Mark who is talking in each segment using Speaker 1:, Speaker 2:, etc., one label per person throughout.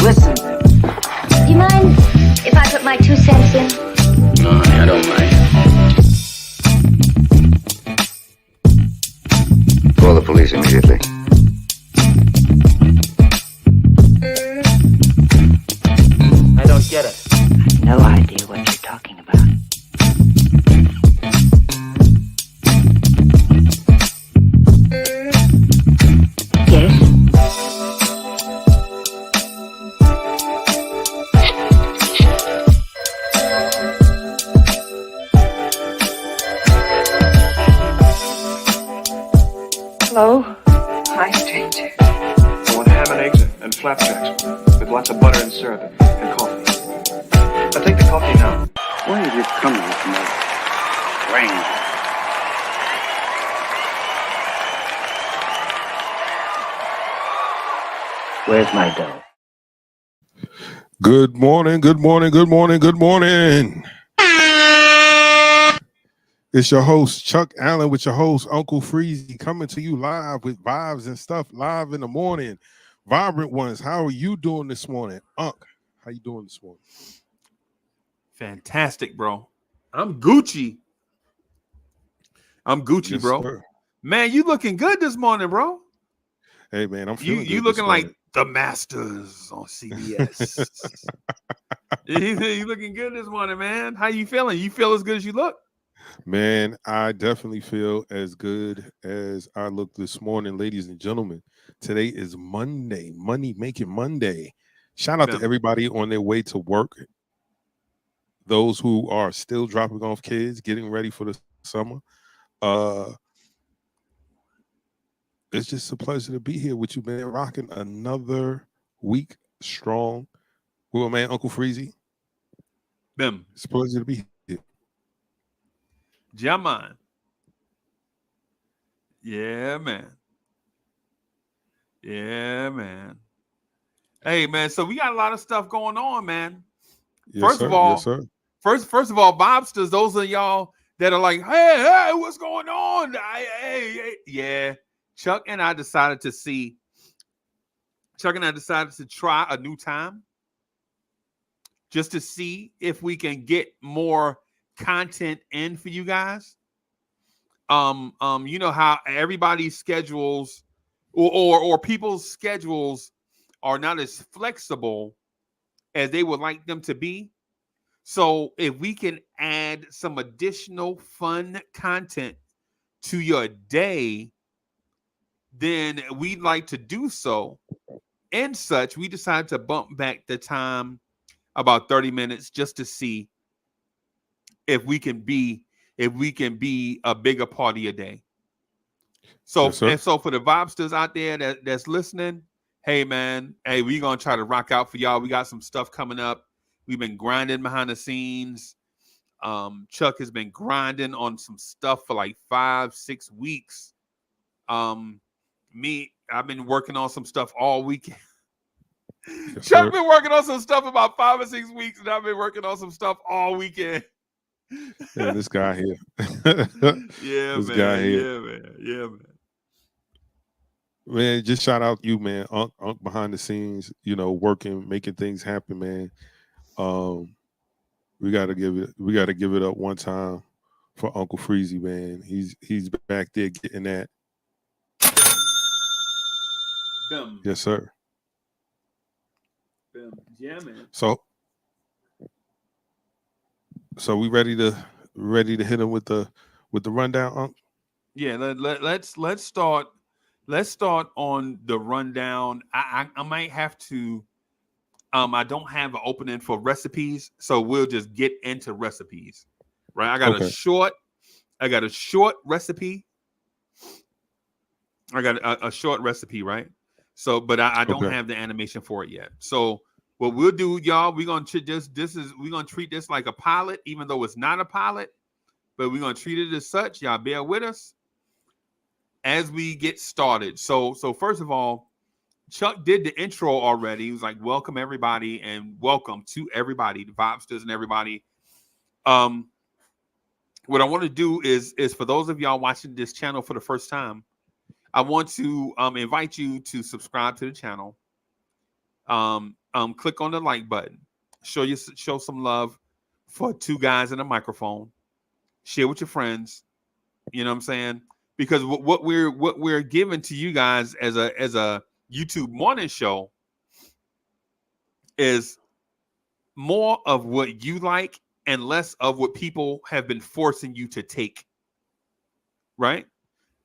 Speaker 1: Listen. Do you mind if I put my 2 cents in?
Speaker 2: No, honey, I don't mind. Call the police immediately.
Speaker 3: I don't get it.
Speaker 1: I have no idea what you're talking about. Yes? Hello? Hi, stranger.
Speaker 4: I want ham and eggs and flapjacks with lots of butter and syrup and coffee. I'll take the coffee now.
Speaker 2: Why have you come with my brain?
Speaker 1: Where's my dough?
Speaker 5: Good morning, good morning, good morning, good morning. It's your host, Chuck Allen, with your host, Uncle Freezy, coming to you live with vibes and stuff live in the morning. Vibrant ones, how are you doing this morning? Unc, how you doing this morning?
Speaker 6: Fantastic, bro. I'm Gucci.
Speaker 5: Yes,
Speaker 6: bro.
Speaker 5: sir.
Speaker 6: Man, you looking good this morning, bro.
Speaker 5: Hey, man, I'm feeling
Speaker 6: You
Speaker 5: good
Speaker 6: looking
Speaker 5: this
Speaker 6: like
Speaker 5: morning.
Speaker 6: the Masters on CBS. You looking good this morning, man. How you feeling? You feel as good as you look?
Speaker 5: Man, I definitely feel as good as I look this morning, ladies and gentlemen. Today is Monday, Money Making Monday. Shout out to everybody on their way to work. Those who are still dropping off kids, getting ready for the summer. It's just a pleasure to be here with you, man. Rocking another week strong. With my man, Uncle Freezy.
Speaker 6: Bim.
Speaker 5: It's a pleasure to be here.
Speaker 6: Jaman. Yeah, man. Yeah, man. Hey, man. So we got a lot of stuff going on, man.
Speaker 5: Yes,
Speaker 6: First
Speaker 5: sir.
Speaker 6: of all,
Speaker 5: yes, sir.
Speaker 6: First of all, Bobsters, those of y'all that are like, hey, what's going on? Hey. Yeah. Chuck and I decided to try a new time just to see if we can get more content in for you guys. You know how everybody's schedules or people's schedules are not as flexible as they would like them to be. So if we can add some additional fun content to your day, then we'd like to do so. And such, we decided to bump back the time about 30 minutes just to see if we can be a bigger part of your day. So
Speaker 5: Yes, sir.
Speaker 6: and so for the Vibesters out there that's listening, hey man, hey, we're gonna try to rock out for y'all. We got some stuff coming up. We've been grinding behind the scenes. Chuck has been grinding on some stuff for like 5-6 weeks. I've been working on some stuff all weekend.
Speaker 5: Yes,
Speaker 6: Chuck
Speaker 5: sir.
Speaker 6: been working on some stuff about 5 or 6 weeks, and I've been working on some stuff all weekend.
Speaker 5: Yeah, this guy here.
Speaker 6: Yeah,
Speaker 5: This
Speaker 6: man.
Speaker 5: guy here.
Speaker 6: Yeah, man.
Speaker 5: Man, just shout out you, man. Unc behind the scenes, working, making things happen, man. We gotta give it up one time for Uncle Freezy, man. He's back there getting that.
Speaker 6: Bim.
Speaker 5: Yes, sir.
Speaker 6: Bim. Yeah, man.
Speaker 5: So we ready to hit him with the rundown, Unc?
Speaker 6: Yeah, let's start. Let's start on the rundown. I might have to. I don't have an opening for recipes, so we'll just get into recipes. Right? I got a short recipe. I got a short recipe, right? So, but I don't have the animation for it yet. So what we'll do, y'all, we're gonna treat this like a pilot, even though it's not a pilot, but we're gonna treat it as such. Y'all bear with us as we get started. So first of all, Chuck did the intro already. He was like, welcome everybody, and welcome to everybody, the Vibesters and everybody. What I want to do is for those of y'all watching this channel for the first time, I want to invite you to subscribe to the channel. Click on the like button. Show some love for two guys and a microphone. Share with your friends. You know what I'm saying? Because what we're giving to you guys as a YouTube morning show is more of what you like and less of what people have been forcing you to take. Right?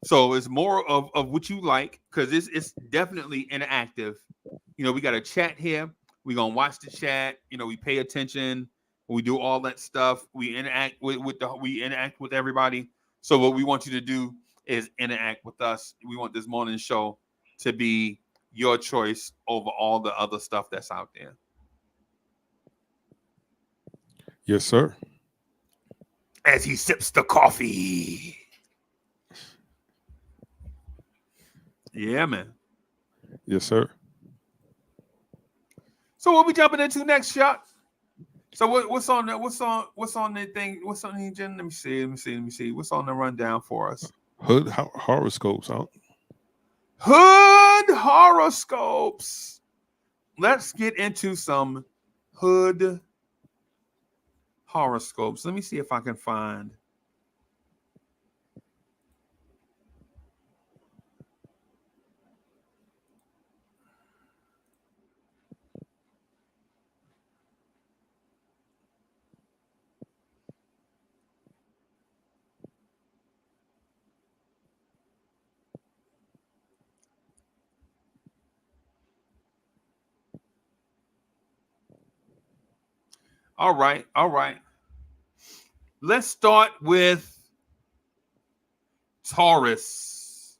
Speaker 6: So it's more of what you like, because it's definitely interactive. You know, we got a chat here. We're gonna watch the chat. You know, we pay attention. We do all that stuff. We interact with everybody. So what we want you to do is interact with us. We want this morning show to be your choice over all the other stuff that's out there.
Speaker 5: Yes, sir.
Speaker 6: As he sips the coffee. Yeah, man.
Speaker 5: Yes, sir.
Speaker 6: So what we jumping into next, Chuck? So what's on the thing? What's on the agenda? Let me see. What's on the rundown for us?
Speaker 5: Hood horoscopes out.
Speaker 6: Hood horoscopes. Let's get into some hood horoscopes. Let me see if I can find. All right. Let's start with Taurus.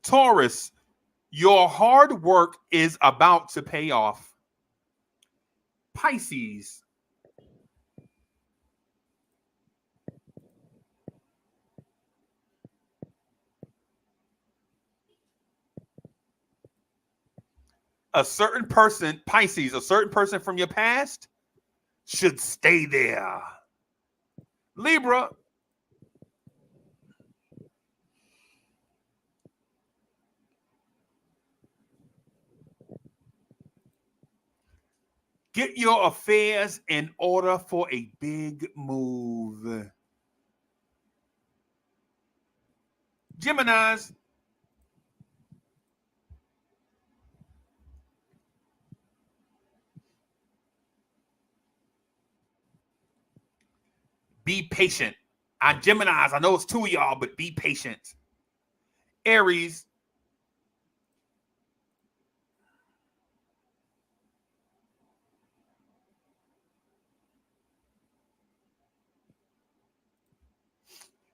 Speaker 6: Taurus, your hard work is about to pay off. Pisces. A certain person, Pisces, a certain person from your past should stay there. Libra. Get your affairs in order for a big move. Geminis. Be patient. Geminis, I know it's two of y'all, but be patient. Aries.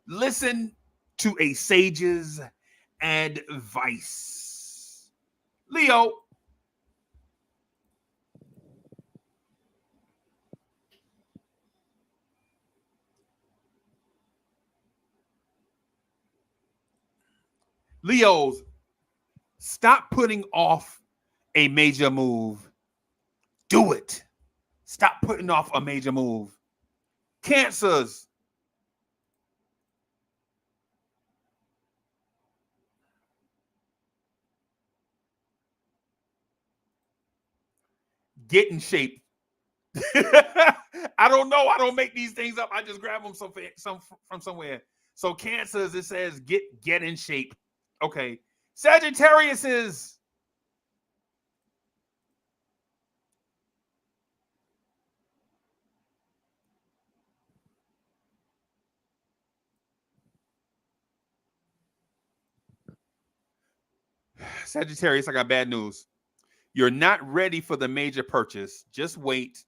Speaker 6: Listen to a sage's advice. Leo. Leos, stop putting off a major move. Do it. Stop putting off a major move. Cancers. Get in shape. I don't know. I don't make these things up. I just grab them from somewhere. So Cancers, it says get in shape. Okay. Sagittarius is Sagittarius, I got bad news. You're not ready for the major purchase. Just wait.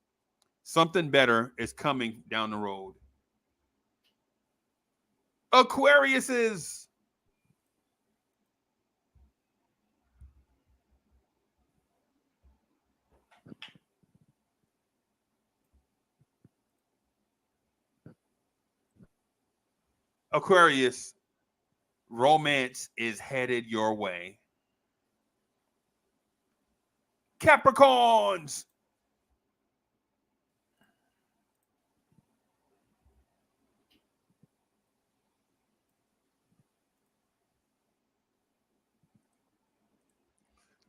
Speaker 6: Something better is coming down the road. Aquarius is Aquarius, romance is headed your way. Capricorns.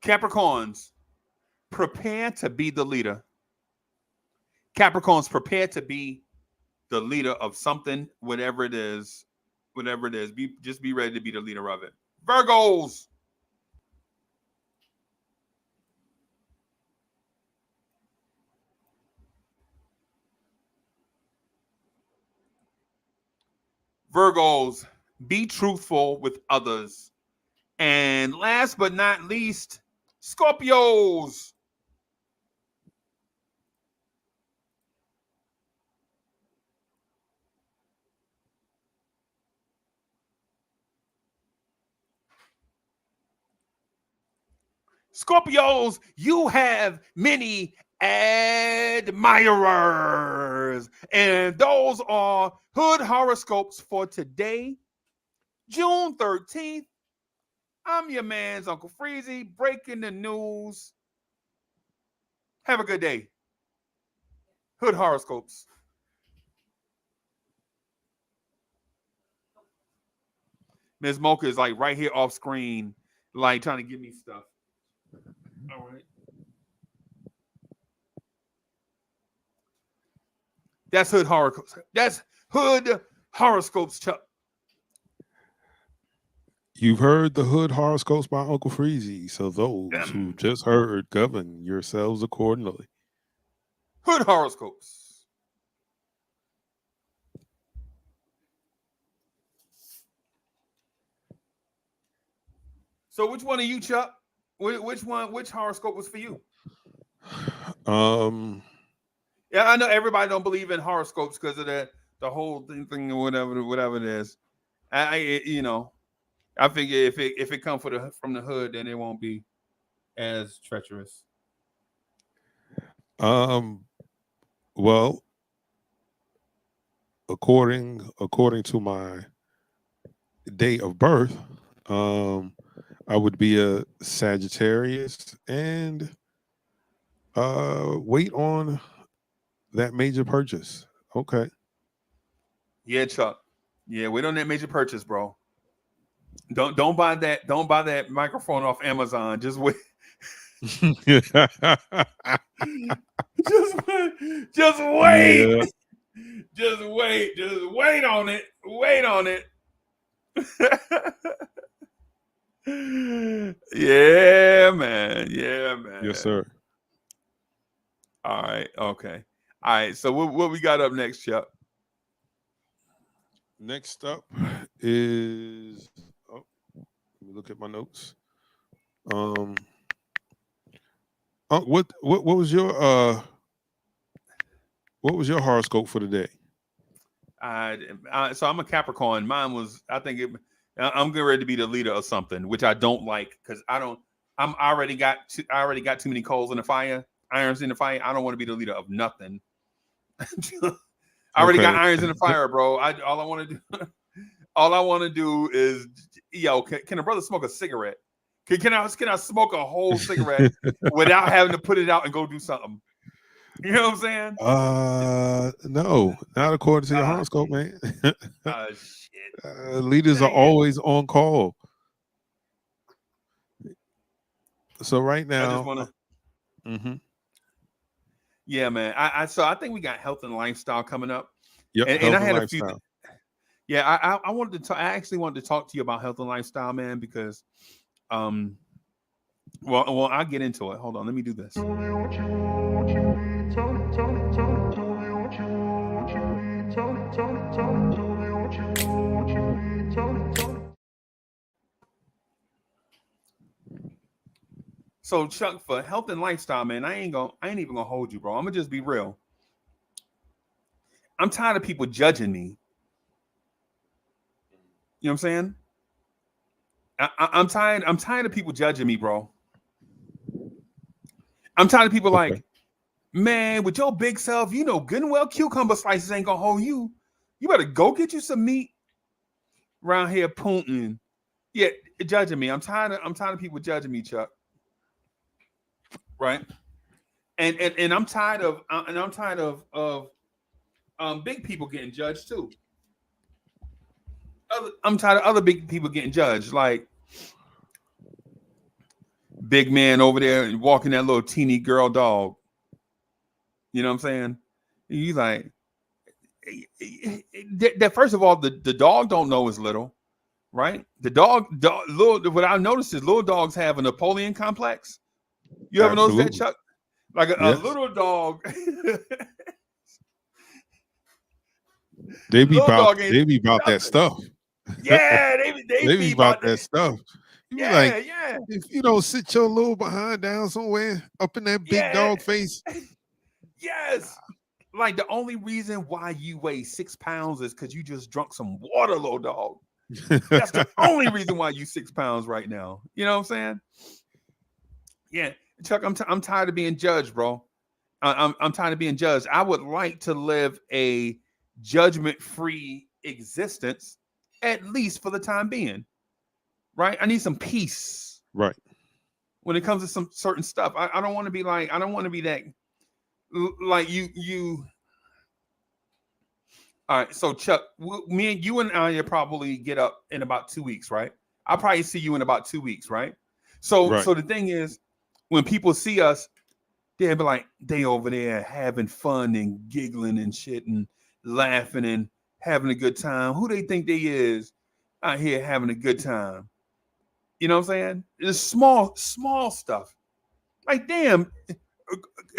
Speaker 6: Capricorns, prepare to be the leader. Capricorns, prepare to be the leader of something, whatever it is. Whatever it is, just be ready to be the leader of it. Virgos. Virgos, be truthful with others. And last but not least, Scorpios. Scorpios, you have many admirers. And those are Hood horoscopes for today, June 13th. I'm your man's Uncle Freezy, breaking the news. Have a good day. Hood horoscopes. Ms. Mocha is like right here off screen, like trying to give me stuff. All right. That's Hood horoscopes. That's Hood horoscopes, Chuck.
Speaker 5: You've heard the Hood horoscopes by Uncle Freezy. So those who just heard, govern yourselves accordingly.
Speaker 6: Hood horoscopes. So which one are you, Chuck? Which horoscope was for you? Yeah, I know everybody don't believe in horoscopes because of the whole thing or whatever it is. I figure if it comes from the hood, then it won't be as treacherous.
Speaker 5: Well, according to my date of birth, I would be a Sagittarius and wait on that major purchase. Okay.
Speaker 6: Yeah, Chuck. Yeah, wait on that major purchase, bro. Don't buy that microphone off Amazon. Just wait. Just wait. Just wait.
Speaker 5: Yeah.
Speaker 6: Just wait. Just wait on it. Wait on it. Yeah, man. Yeah, man.
Speaker 5: Yes, sir.
Speaker 6: All right. Okay. All right. So what we got up next, Chuck?
Speaker 5: Next up is let me look at my notes. What was your horoscope for today?
Speaker 6: So I'm a Capricorn. Mine was, I'm getting ready to be the leader of something, which I don't like because I already got too many coals in the fire, irons in the fire. I don't want to be the leader of nothing. I already got irons in the fire, bro. All I want to do is, can a brother smoke a cigarette? Can I smoke a whole cigarette without having to put it out and go do something? You know what I'm saying?
Speaker 5: No, not according to your horoscope, man.
Speaker 6: Shit.
Speaker 5: Leaders are always on call. So right now,
Speaker 6: I just want to. Yeah, man. So I think we got health and lifestyle coming up.
Speaker 5: Yep,
Speaker 6: and I had a few. Yeah, I wanted to talk. I actually wanted to talk to you about health and lifestyle, man, because, well, I'll get into it. Hold on, let me do this. So, Chuck, for health and lifestyle, man, I ain't even gonna hold you, bro. I'm gonna just be real. I'm tired of people judging me. You know what I'm saying? I'm tired of people judging me, bro. I'm tired of people like, man, with your big self, you know good and well cucumber slices ain't gonna hold you. You better go get you some meat around here punting. Yeah, judging me. I'm tired of people judging me, Chuck. Right? And I'm tired of big people getting judged too. I'm tired of other big people getting judged. Like big man over there and walking that little teeny girl dog. You know what I'm saying? He's like, that first of all, the dog don't know is little, right? The dog little. What I noticed is little dogs have a Napoleon complex. You ever noticed that, Chuck? Like a little dog.
Speaker 5: They be about that stuff.
Speaker 6: Yeah, they
Speaker 5: be about that stuff. You
Speaker 6: yeah,
Speaker 5: like,
Speaker 6: yeah.
Speaker 5: if you don't sit your little behind down somewhere up in that big dog face.
Speaker 6: Yes. Like the only reason why you weigh 6 pounds is because you just drunk some water, little dog. That's the only reason why you 6 pounds right now. You know what I'm saying? Yeah, Chuck, I'm tired of being judged, bro. I'm tired of being judged. I would like to live a judgment-free existence, at least for the time being. Right? I need some peace.
Speaker 5: Right.
Speaker 6: When it comes to some certain stuff, I don't want to be like, I don't want to be that like you. All right, so Chuck, me and you and I will probably get up in about 2 weeks, right? I'll probably see you in about 2 weeks, right? So the thing is, when people see us, they'll be like, they over there having fun and giggling and shit and laughing and having a good time. Who they think they is out here having a good time? You know what I'm saying? It's small stuff. Like, damn,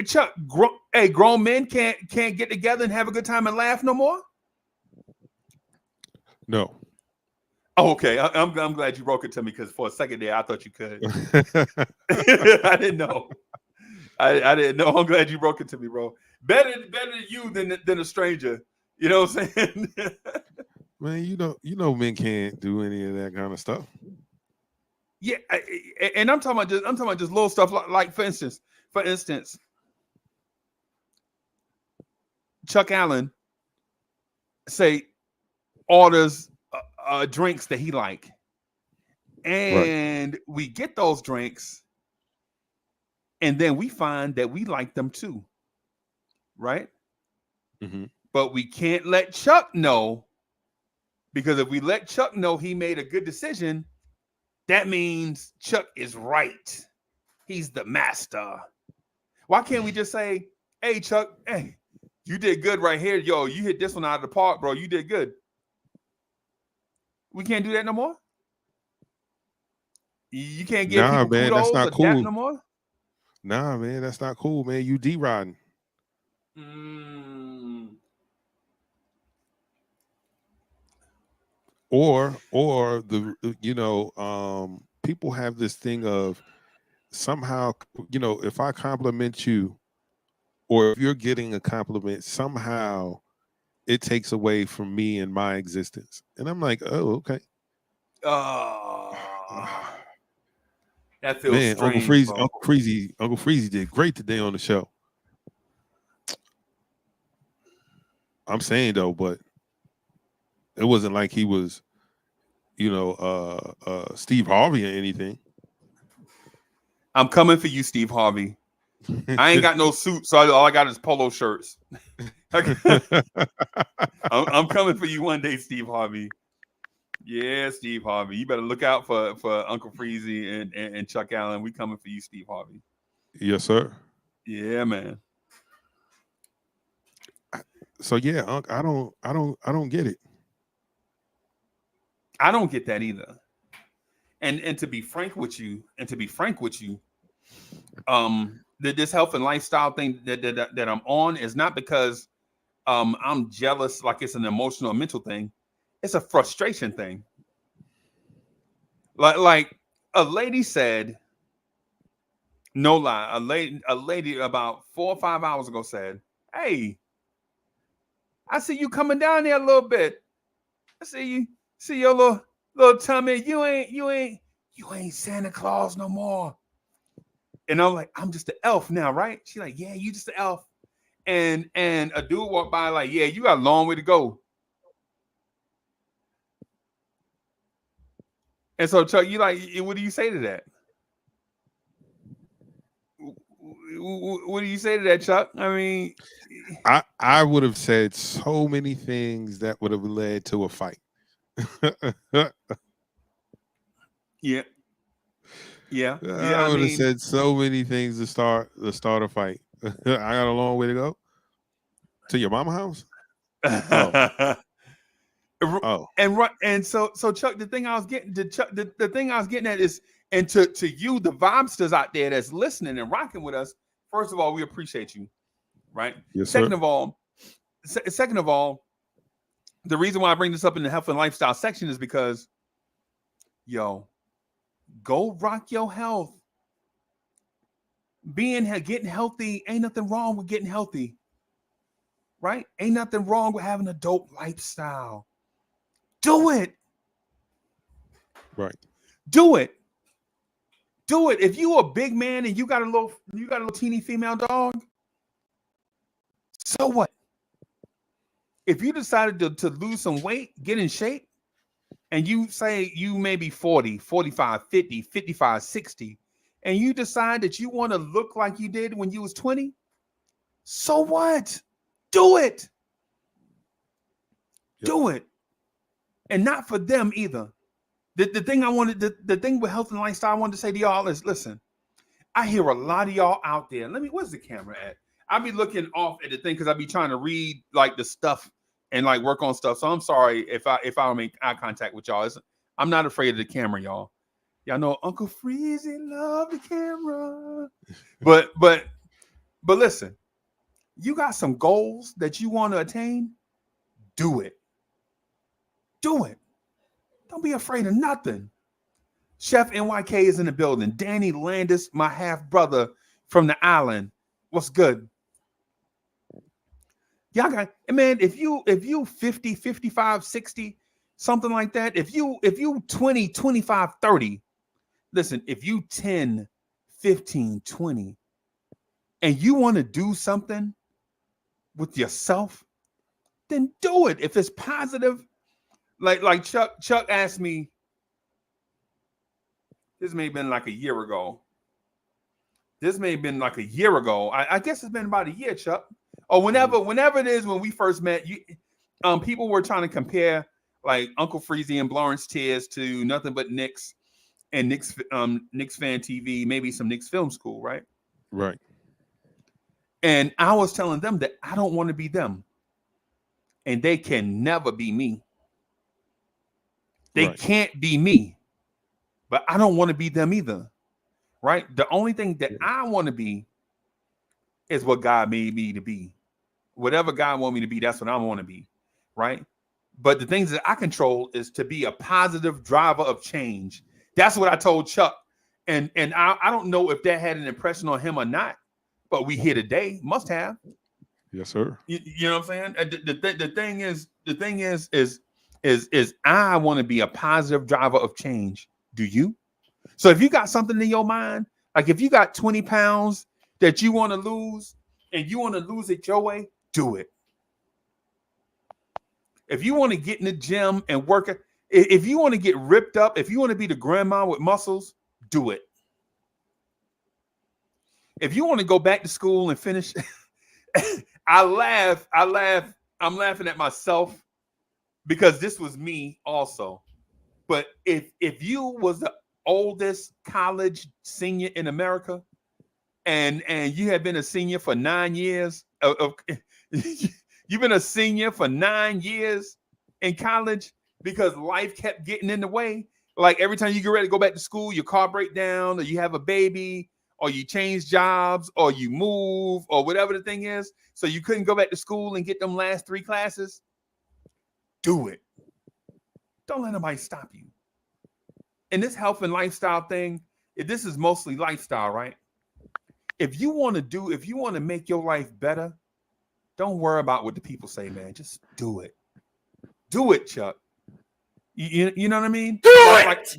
Speaker 6: Chuck, grown men can't get together and have a good time and laugh no more?
Speaker 5: No.
Speaker 6: Oh, okay. I'm glad you broke it to me, because for a second there, I thought you could. I didn't know. I didn't know. I'm glad you broke it to me, bro. Better you than a stranger. You know what I'm saying?
Speaker 5: Man, you know men can't do any of that kind of stuff.
Speaker 6: Yeah, and I'm talking about just little stuff like for instance, Chuck Allen orders drinks that he like, and we get those drinks, and then we find that we like them too, right?
Speaker 5: Mm-hmm.
Speaker 6: But we can't let Chuck know, because if we let Chuck know he made a good decision, that means Chuck is right. He's the master. Why can't we just say, hey, Chuck, hey, you did good right here. Yo, you hit this one out of the park, bro. You did good. We can't do that no more? You can't give people
Speaker 5: man, that's not cool
Speaker 6: no more?
Speaker 5: Nah, man, that's not cool, man. You D-riding. Or people have this thing of somehow, if I compliment you, or if you're getting a compliment, somehow it takes away from me and my existence. And I'm like, oh, okay.
Speaker 6: That feels
Speaker 5: man,
Speaker 6: strange,
Speaker 5: Uncle Freezy did great today on the show. I'm saying though, but it wasn't like he was, Steve Harvey or anything.
Speaker 6: I'm coming for you, Steve Harvey. I ain't got no suit, so all I got is polo shirts. I'm coming for you one day, Steve Harvey. Yeah, Steve Harvey. You better look out for Uncle Freezy and Chuck Allen. We coming for you, Steve Harvey.
Speaker 5: Yes, sir.
Speaker 6: Yeah, man.
Speaker 5: So yeah, Unc, I don't get it.
Speaker 6: I don't get that either. And to be frank with you, this health and lifestyle thing that I'm on is not because I'm jealous, like it's an emotional or mental thing. It's a frustration thing. Like a lady said, no lie, a lady about 4 or 5 hours ago said, "Hey, I see you coming down there a little bit. I see your little tummy. You ain't Santa Claus no more." And I'm like, I'm just an elf now, right? She's like, yeah, you just an elf. And a dude walked by like, yeah, you got a long way to go. And so, Chuck, you like, what do you say to that? What do you say to that, Chuck? I mean,
Speaker 5: I would have said so many things that would have led to a fight.
Speaker 6: Yeah. Yeah.
Speaker 5: I would have said so many things to start a fight. I got a long way to go to your mama house. Oh.
Speaker 6: And so Chuck, the thing I was getting to Chuck, the thing I was getting at is, and to you, the Vibesters out there that's listening and rocking with us. First of all, we appreciate you, right?
Speaker 5: Yes,
Speaker 6: second
Speaker 5: sir.
Speaker 6: of all, the reason why I bring this up in the health and lifestyle section is because, yo, go rock your health. Getting healthy, ain't nothing wrong with getting healthy, right? Ain't nothing wrong with having a dope lifestyle. Do it.
Speaker 5: Right.
Speaker 6: Do it. Do it. If you a big man and you got a little teeny female dog, so what? If you decided to lose some weight, get in shape, and you say you may be 40, 45, 50, 55, 60, and you decide that you want to look like you did when you was 20, so what? Do it.
Speaker 5: Yep.
Speaker 6: Do it. And not for them either. The thing I wanted, the thing with health and lifestyle I wanted to say to y'all is, listen, I hear a lot of y'all out there. Where's the camera at? I be looking off at the thing because I be trying to read like the stuff and like work on stuff. So I'm sorry if I don't make eye contact with y'all. I'm not afraid of the camera, y'all. Y'all know Uncle Freezy love the camera. But listen, you got some goals that you want to attain, do it. Do it. Don't be afraid of nothing. Chef NYK is in the building. Danny Landis, my half brother from the island. What's good? Y'all got, man, if you 50, 55, 60, something like that, if you 20, 25, 30, listen, if you 10, 15, 20, and you want to do something with yourself, then do it. If it's positive, like Chuck asked me, this may have been like a year ago. I guess it's been about a year, Chuck. Or whenever it is when we first met, people were trying to compare like Uncle Freezy and Lawrence Tears to Nothing But Knicks and Knicks Fan TV, maybe some Knicks Film School, right?
Speaker 5: Right.
Speaker 6: And I was telling them that I don't want to be them. And they can never be me. They can't be me. But I don't want to be them either. Right? The only thing that I want to be is what God made me to be. Whatever God wants me to be, that's what I want to be. Right? But the things that I control is to be a positive driver of change. That's what I told Chuck. And I don't know if that had an impression on him or not, but we here today. Must have.
Speaker 5: Yes, sir.
Speaker 6: You know what I'm saying? The thing is I want to be a positive driver of change. Do you? So if you got something in your mind, like if you got 20 pounds that you want to lose and you want to lose it your way, do it. If you want to get in the gym and work it, if you want to get ripped up, if you want to be the grandma with muscles, do it. If you want to go back to school and finish, I'm laughing at myself because this was me also. But if you was the oldest college senior in America and you had been a senior for 9 years, you've been a senior for 9 years in college because life kept getting in the way. Like every time you get ready to go back to school, your car break down or you have a baby or you change jobs or you move or whatever the thing is. So you couldn't go back to school and get them last 3 classes. Do it. Don't let nobody stop you. And this health and lifestyle thing, this is mostly lifestyle, right? If you want to make your life better, don't worry about what the people say, man. Just do it. Do it, Chuck. You know what I mean?
Speaker 3: Do it.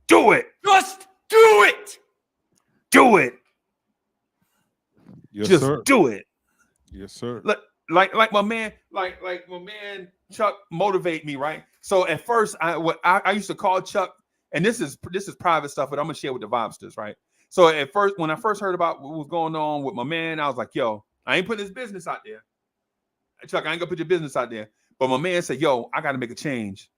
Speaker 6: Do it.
Speaker 3: Just do it.
Speaker 6: Do it.
Speaker 5: Yes,
Speaker 6: Just
Speaker 5: sir.
Speaker 6: do it.
Speaker 5: Yes, sir.
Speaker 6: Like my man, like my man Chuck motivate me, right? So at first, I used to call Chuck, and this is private stuff, but I'm gonna share with the Vibesters, right? So at first, when I first heard about what was going on with my man, I was like, yo, I ain't putting his business out there. Chuck, I ain't gonna put your business out there. But my man said, yo, I gotta make a change.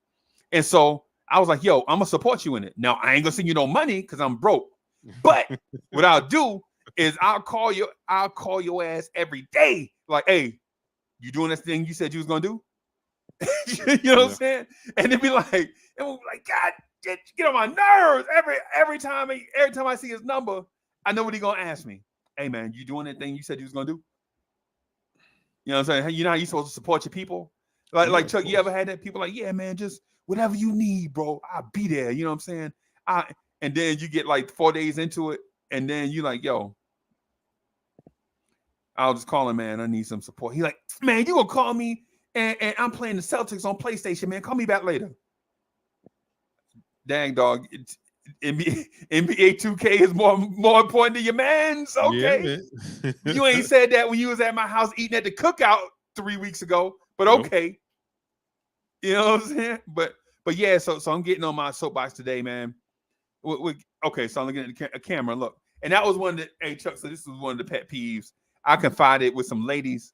Speaker 6: And so I was like, yo, I'm gonna support you in it. Now I ain't gonna send you no money because I'm broke. But what I'll do is I'll call your ass every day. Like, hey, you doing this thing you said you was gonna do? You know what I'm saying? And it'd be like, and we'll be like, God, get on my nerves. Every time I see his number, I know what he's gonna ask me. Hey man, you doing that thing you said you was gonna do? You know what I'm saying? Hey, you know how you supposed to support your people? Like Chuck, you ever had that? People like, yeah, man, just whatever you need, bro. I'll be there. You know what I'm saying? And then you get like 4 days into it, and then you like, yo, I'll just call him, man. I need some support. He like, man, you gonna call me and I'm playing the Celtics on PlayStation, man. Call me back later. Dang, dog. NBA 2K is more important than your man's. Okay. Yeah, you ain't said that when you was at my house eating at the cookout 3 weeks ago, but okay. Nope. You know what I'm saying? But yeah, so I'm getting on my soapbox today, man. Okay, so I'm looking at the camera. Look, and that was one of the, hey Chuck, so this was one of the pet peeves. I confided with some ladies.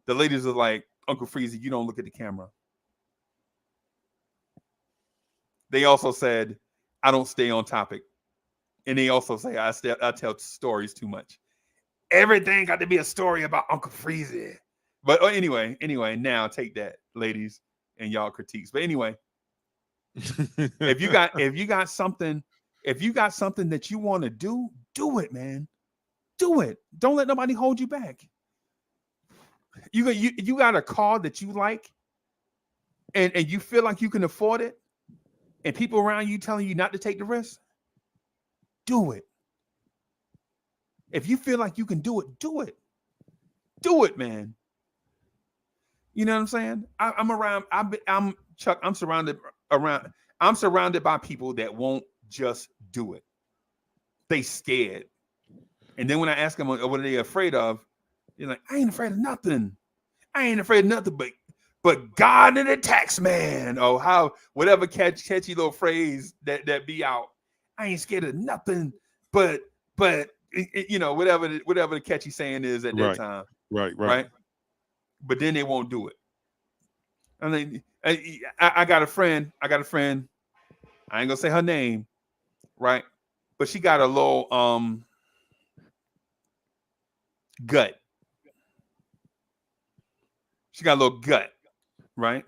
Speaker 6: The ladies are like, Uncle Freezy, you don't look at the camera. They also said, I don't stay on topic. And they also say, I tell stories too much. Everything got to be a story about Uncle Freezy. But anyway, now take that, ladies, and y'all critiques. But anyway, if you got something that you want to do it, man. Do it. Don't let nobody hold you back. You got a car that you like, and you feel like you can afford it, and people around you telling you not to take the risk. Do it. If you feel like you can do it, do it. Do it, man. You know what I'm saying? I'm Chuck. I'm surrounded by people that won't just do it. They scared. And then when I ask them what are they afraid of, they're like, I ain't afraid of nothing. I ain't afraid of nothing but God and the tax man. Or how whatever catchy little phrase that be out. I ain't scared of nothing but you know, whatever the catchy saying is at that time. Right. But then they won't do it. I mean, I got a friend. I ain't gonna say her name, right? But she got a little gut. She got a little gut, right?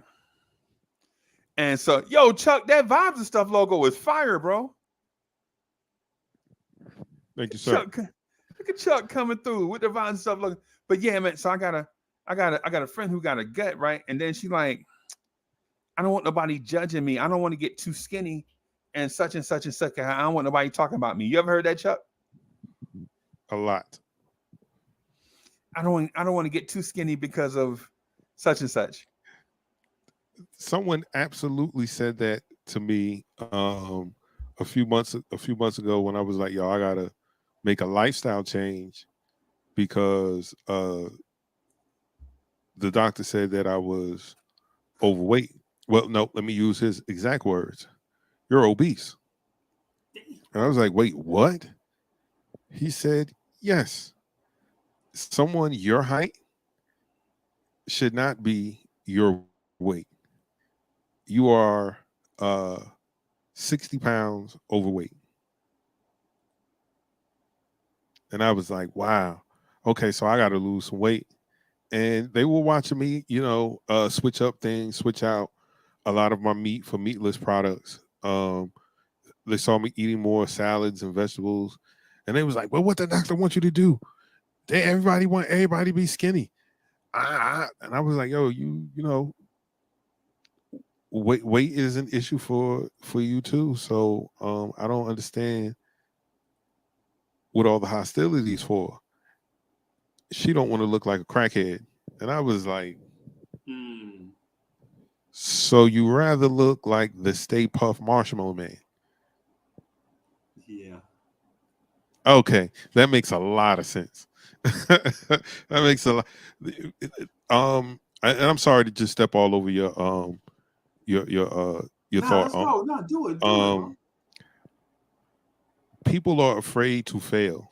Speaker 6: And so, yo, Chuck, that Vibes and Stuff logo is fire, bro.
Speaker 5: Thank you, sir.
Speaker 6: Look at Chuck coming through with the Vibes and Stuff logo. But yeah, man. So I got a friend who got a gut, right? And then she like, I don't want nobody judging me. I don't want to get too skinny and such and such and such. I don't want nobody talking about me. You ever heard that, Chuck?
Speaker 5: A lot.
Speaker 6: I don't want to get too skinny because of such and such.
Speaker 5: Someone absolutely said that to me a few months ago when I was like, yo, I gotta make a lifestyle change because the doctor said that I was overweight. Well, no, let me use his exact words. You're obese. And I was like, wait, what? He said, yes. Someone your height should not be your weight. You are 60 pounds overweight. And I was like, wow. Okay, so I got to lose some weight. And they were watching me, you know, switch up things, switch out a lot of my meat for meatless products. They saw me eating more salads and vegetables. And they was like, well, what the doctor wants you to do? Everybody want everybody to be skinny. And I was like, yo, you know, weight is an issue for you too. So I don't understand what all the hostilities for. She don't want to look like a crackhead. And I was like, so you rather look like the Stay Puft Marshmallow Man?
Speaker 6: Yeah.
Speaker 5: Okay, that makes a lot of sense. That makes a lot. And I'm sorry to just step all over your thought.
Speaker 6: No, do it.
Speaker 5: People are afraid to fail,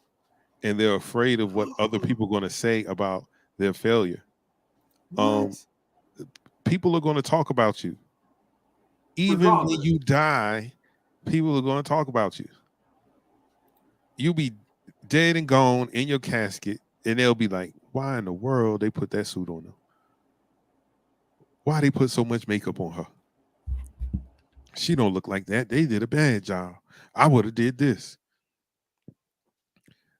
Speaker 5: and they're afraid of what other people are going to say about their failure. People are going to talk about you, even when you die, people are going to talk about you. You'll be dead and gone in your casket, and they'll be like, why in the world they put that suit on them? Why they put so much makeup on her? She don't look like that. They did a bad job. I would have did this.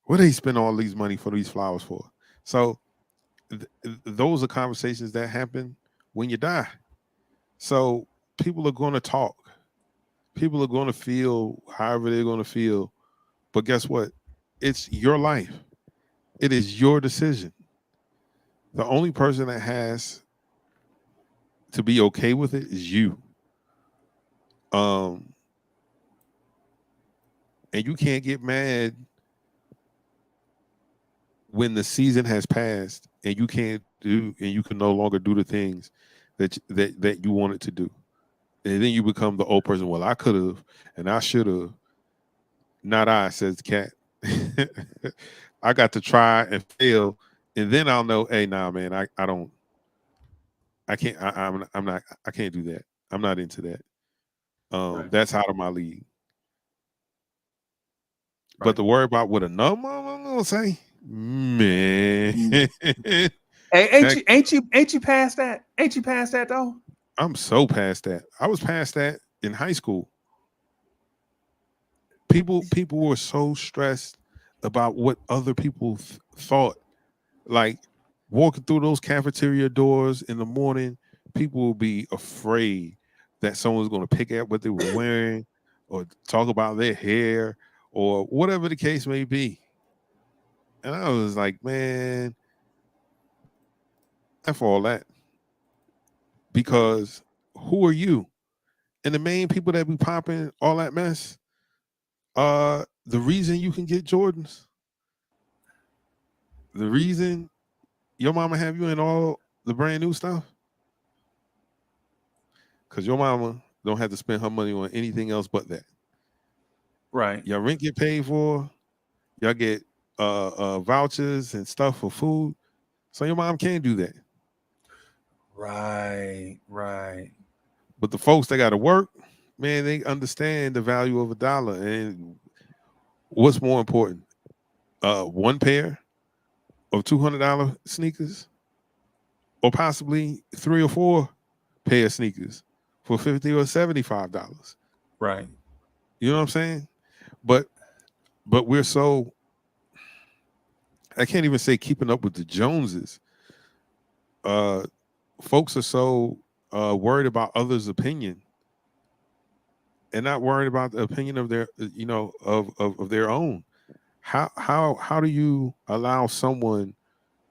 Speaker 5: What they spend all these money for these flowers for? So those are conversations that happen when you die. So people are going to talk. People are going to feel however they're going to feel. But guess what? It's your life. It is your decision. The only person that has to be okay with it is you. And you can't get mad when the season has passed and you can't do, and you can no longer do the things that you wanted to do. And then you become the old person. Well, I could have and I should have. Not I, says the cat. I got to try and fail, and then I'll know, hey, nah, man, I can't do that. I'm not into that.
Speaker 6: Right.
Speaker 5: That's out of my league.
Speaker 6: Right.
Speaker 5: But to worry about what another mama gonna say, man.
Speaker 6: Hey, ain't you past that? Ain't you past that though?
Speaker 5: I'm so past that. I was past that in high school. People were so stressed about what other people thought. Like walking through those cafeteria doors in the morning, people will be afraid that someone's going to pick at what they were wearing or talk about their hair or whatever the case may be. And I was like, man, F all that. Because who are you? And the main people that be popping all that mess, the reason you can get Jordans, the reason your mama have you in all the brand new stuff, because your mama don't have to spend her money on anything else but that.
Speaker 6: Right.
Speaker 5: Your rent get paid for, y'all get vouchers and stuff for food, so your mom can't do that.
Speaker 6: Right.
Speaker 5: But the folks that got to work, man, they understand the value of $1. And what's more important, one pair of $200 sneakers, or possibly 3 or 4 pair of sneakers for $50 or $75.
Speaker 6: Right.
Speaker 5: You know what I'm saying? But we're so, I can't even say keeping up with the Joneses. Folks are so worried about others' opinion and not worried about the opinion of their, of their own. How do you allow someone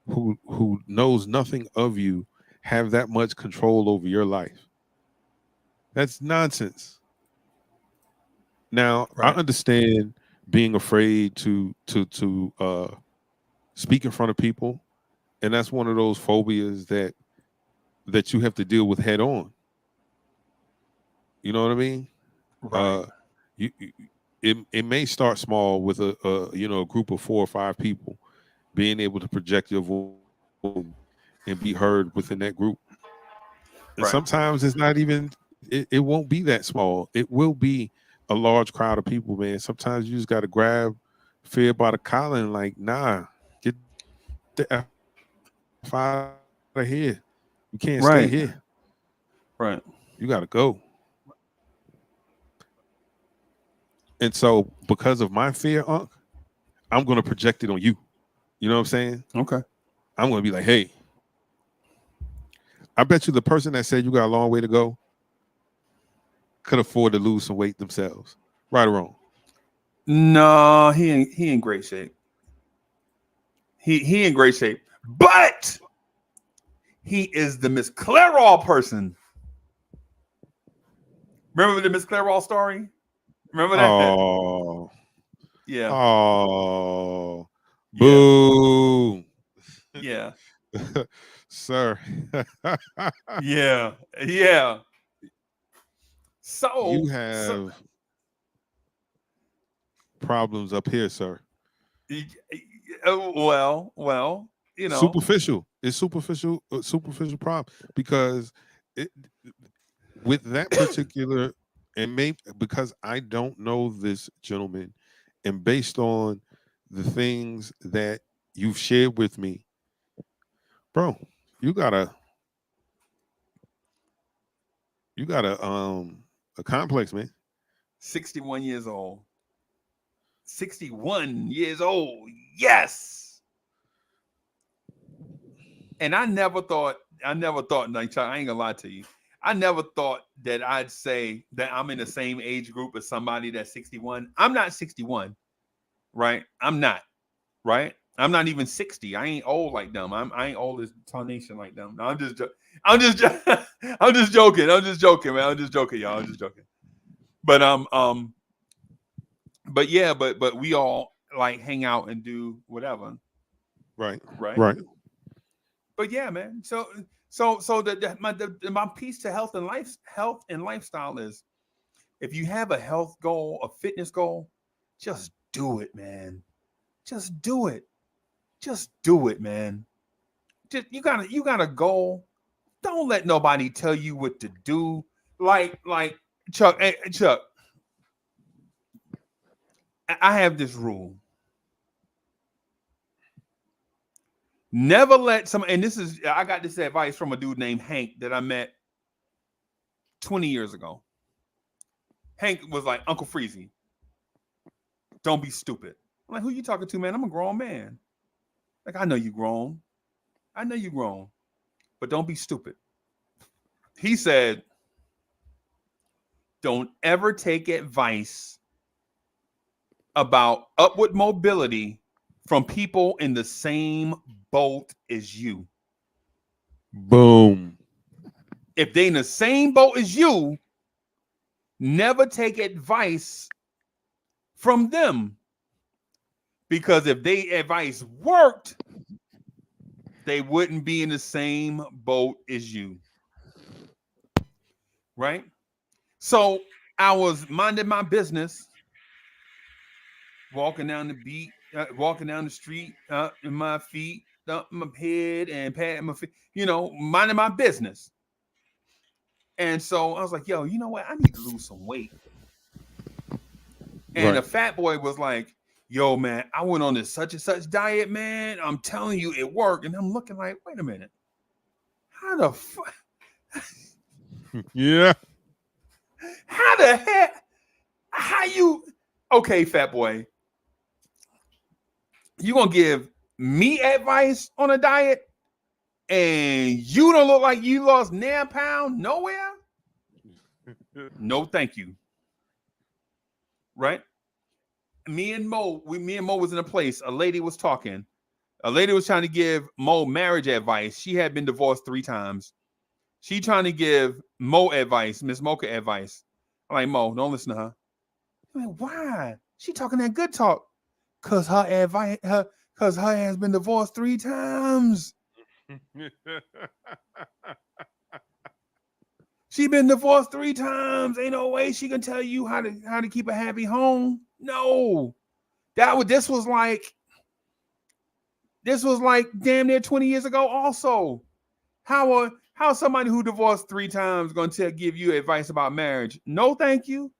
Speaker 5: who knows nothing of you have that much control over your life? That's nonsense. Now,
Speaker 6: Right.
Speaker 5: I understand being afraid to speak in front of people, and that's one of those phobias that you have to deal with head on. You know what I mean?
Speaker 6: Right.
Speaker 5: It may start small with a group of 4 or 5 people being able to project your voice and be heard within that group. And
Speaker 6: Right.
Speaker 5: sometimes it's not even, it won't be that small. It will be a large crowd of people, man. Sometimes you just got to grab fear by the collar and like, nah, get the F out of here. You can't stay here.
Speaker 6: Right.
Speaker 5: You got to go. And so because of my fear, Unc, I'm going to project it on you. You know what I'm saying?
Speaker 6: Okay.
Speaker 5: I'm going to be like, hey, I bet you the person that said you got a long way to go could afford to lose some weight themselves. Right or wrong?
Speaker 6: No, he in great shape. He in great shape. But he is the Miss Clairol person. Remember the Miss Clairol story? Remember that?
Speaker 5: Oh.
Speaker 6: Yeah.
Speaker 5: Oh. Boo.
Speaker 6: Yeah.
Speaker 5: Sir.
Speaker 6: Yeah. So
Speaker 5: you have problems up here, sir.
Speaker 6: Well, you know.
Speaker 5: Superficial. It's superficial problem because with that particular, and maybe because I don't know this gentleman, and based on the things that you've shared with me, bro, you got a complex, man.
Speaker 6: 61 years old. 61 years old. Yes. And I never thought, like, Chuck, I ain't gonna lie to you. I never thought that I'd say that I'm in the same age group as somebody that's 61. I'm not 61, right? I'm not, right? I'm not even 60. I ain't old like them. I ain't old as tarnation like them. No, I'm just joking, man. I'm just joking, y'all. I'm just joking. But yeah, but we all like hang out and do whatever.
Speaker 5: Right.
Speaker 6: But yeah, man. So my piece to health and lifestyle is, if you have a health goal, a fitness goal, just do it, man. Just do it. Just do it, man. Just you got a goal. Don't let nobody tell you what to do. Like Chuck, Chuck. I have this rule. Never let some, and I got this advice from a dude named Hank that I met 20 years ago. Hank was like, Uncle Freezy, don't be stupid. I'm like, who you talking to, man? I'm a grown man. Like, I know you grown. But don't be stupid. He said, don't ever take advice about upward mobility from people in the same boat as you.
Speaker 5: Boom.
Speaker 6: If they in the same boat as you, never take advice from them. Because if their advice worked, they wouldn't be in the same boat as you. Right? So I was minding my business, walking down the street, in my feet, my head, and patting my feet, minding my business. And so I was like, yo, you know what? I need to lose some weight. And the fat boy was like, yo, man, I went on this such and such diet, man. I'm telling you, it worked. And I'm looking like, wait a minute. How the fuck?
Speaker 5: Yeah.
Speaker 6: How the heck? Okay, fat boy. You gonna give me advice on a diet and you don't look like you lost 9 pounds nowhere? No, thank you. Right? Me and Mo was in a place. A lady was talking. A lady was trying to give Mo marriage advice. She had been divorced 3 times. She trying to give Mo advice, Miss Mocha advice. I'm like, Mo, don't listen to her. I'm like, why? She talking that good talk. Cause her has been divorced 3 times. She been divorced 3 times. Ain't no way she can tell you how to keep a happy home. No, this was like damn near 20 years ago. Also, how somebody who divorced 3 times going to give you advice about marriage? No, thank you.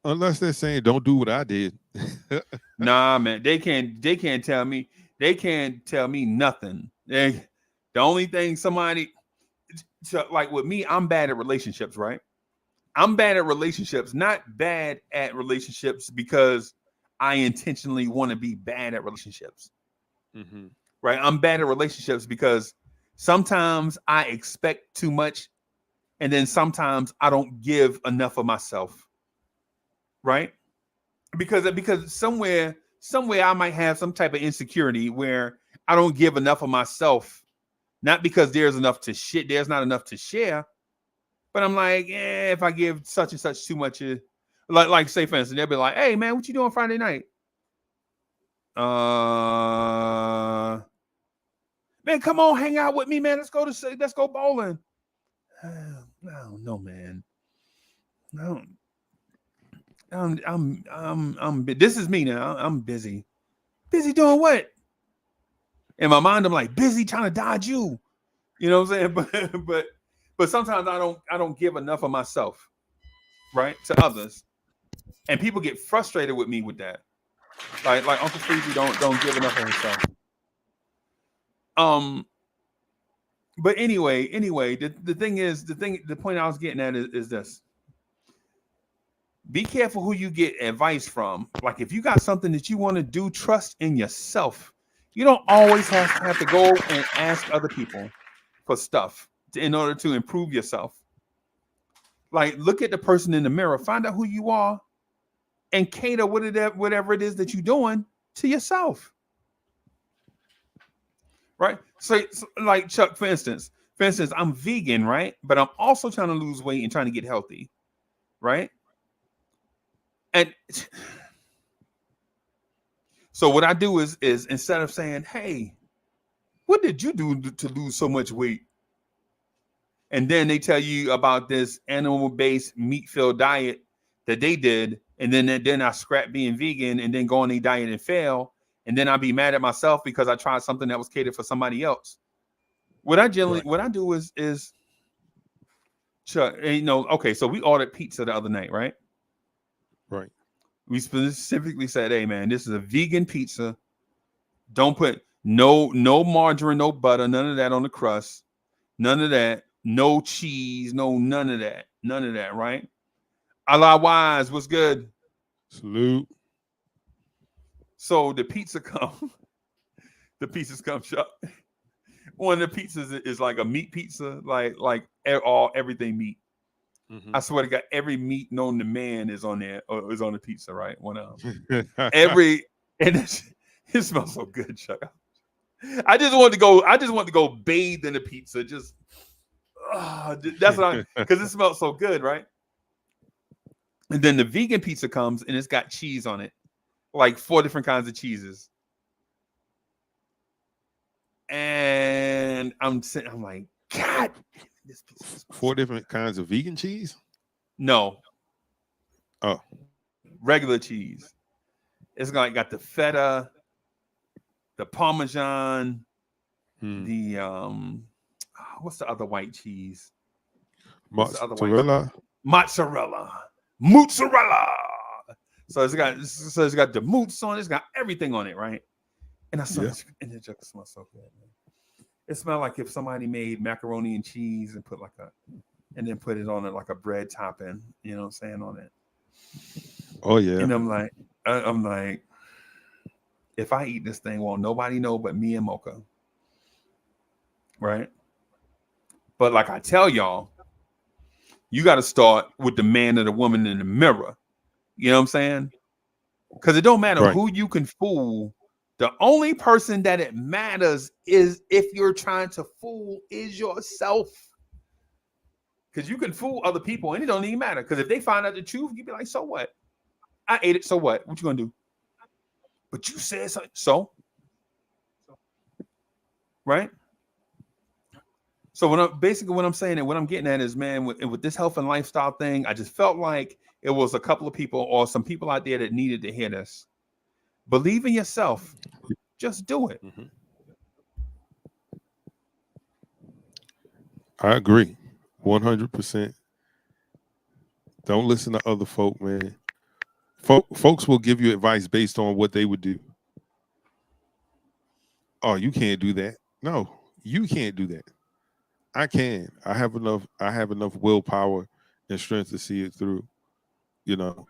Speaker 5: Unless they're saying don't do what I did.
Speaker 6: Nah, man, they can't tell me. They can't tell me nothing. The only thing like with me, I'm bad at relationships, right? I'm bad at relationships, not bad at relationships because I intentionally want to be bad at relationships.
Speaker 5: Mm-hmm.
Speaker 6: Right? I'm bad at relationships because sometimes I expect too much and then sometimes I don't give enough of myself. Right? Because somewhere I might have some type of insecurity where I don't give enough of myself, not because there's not enough to share, but I'm like, if I give such and such too much, like say for instance, they'll be like, hey man, what you doing Friday night? Man, come on, hang out with me, man. Let's go bowling. I don't know, man. I'm this is me now. I'm busy. Busy doing what? In my mind, I'm like busy trying to dodge you. You know what I'm saying? but sometimes I don't give enough of myself, right, to others, and people get frustrated with me with that. Like Uncle Freezy don't give enough of himself. But anyway, the point I was getting at is this. Be careful who you get advice from. Like if you got something that you want to do, trust in yourself. You don't always have to go and ask other people for stuff in order to improve yourself. Like look at the person in the mirror, find out who you are, and cater whatever it is that you're doing to yourself. Right? So like Chuck, for instance, I'm vegan, right? But I'm also trying to lose weight and trying to get healthy, right? And so what I do is instead of saying, hey, what did you do to lose so much weight? And then they tell you about this animal-based meat-filled diet that they did, and then I scrap being vegan and then go on a diet and fail, and then I'll be mad at myself because I tried something that was catered for somebody else. What I do is Chuck, okay, so we ordered pizza the other night, right?
Speaker 5: Right.
Speaker 6: We specifically said, hey man, this is a vegan pizza. Don't put no margarine, no butter, none of that on the crust, none of that, no cheese, none of that, right? Allah wise, what's good?
Speaker 5: Salute.
Speaker 6: So the pizzas come, Chuck. One of the pizzas is like a meat pizza, like everything meat. Mm-hmm. I swear to God, every meat known to man is on there, or is on the pizza, right? One of them. And it smells so good, Chuck. I just want to go bathe in the pizza. Just that's what because it smells so good, right? And then the vegan pizza comes and it's got cheese on it, like 4 different kinds of cheeses. And I'm like, God, this pizza
Speaker 5: 4 different kinds of vegan cheese?
Speaker 6: No.
Speaker 5: Oh.
Speaker 6: Regular cheese. It's got the feta, the Parmesan, the what's the other white cheese?
Speaker 5: Mozzarella.
Speaker 6: Mozzarella. So it's got the moots on it. It's got everything on it, right? And and it just smells so good, man. It smelled like if somebody made macaroni and cheese and put and then put it on it like a bread topping, you know what I'm saying, on it.
Speaker 5: Oh yeah.
Speaker 6: And I'm like, if I eat this thing, won't nobody know but me and Mocha. Right? But like I tell y'all, you got to start with the man or the woman in the mirror. You know what I'm saying? Because it don't matter who you can fool. The only person that it matters is if you're trying to fool is yourself. Because you can fool other people and it don't even matter. Because if they find out the truth, you be like, so what? I ate it, so what? What you gonna do? But you said so. Right? So what I'm saying and what I'm getting at is, man, with this health and lifestyle thing, I just felt like it was a couple of people or some people out there that needed to hear this. Believe in yourself. Just do it.
Speaker 5: Mm-hmm. I agree. 100%. Don't listen to other folk, man. Folks will give you advice based on what they would do. Oh, you can't do that. No, you can't do that. I can. I have enough willpower and strength to see it through. You know,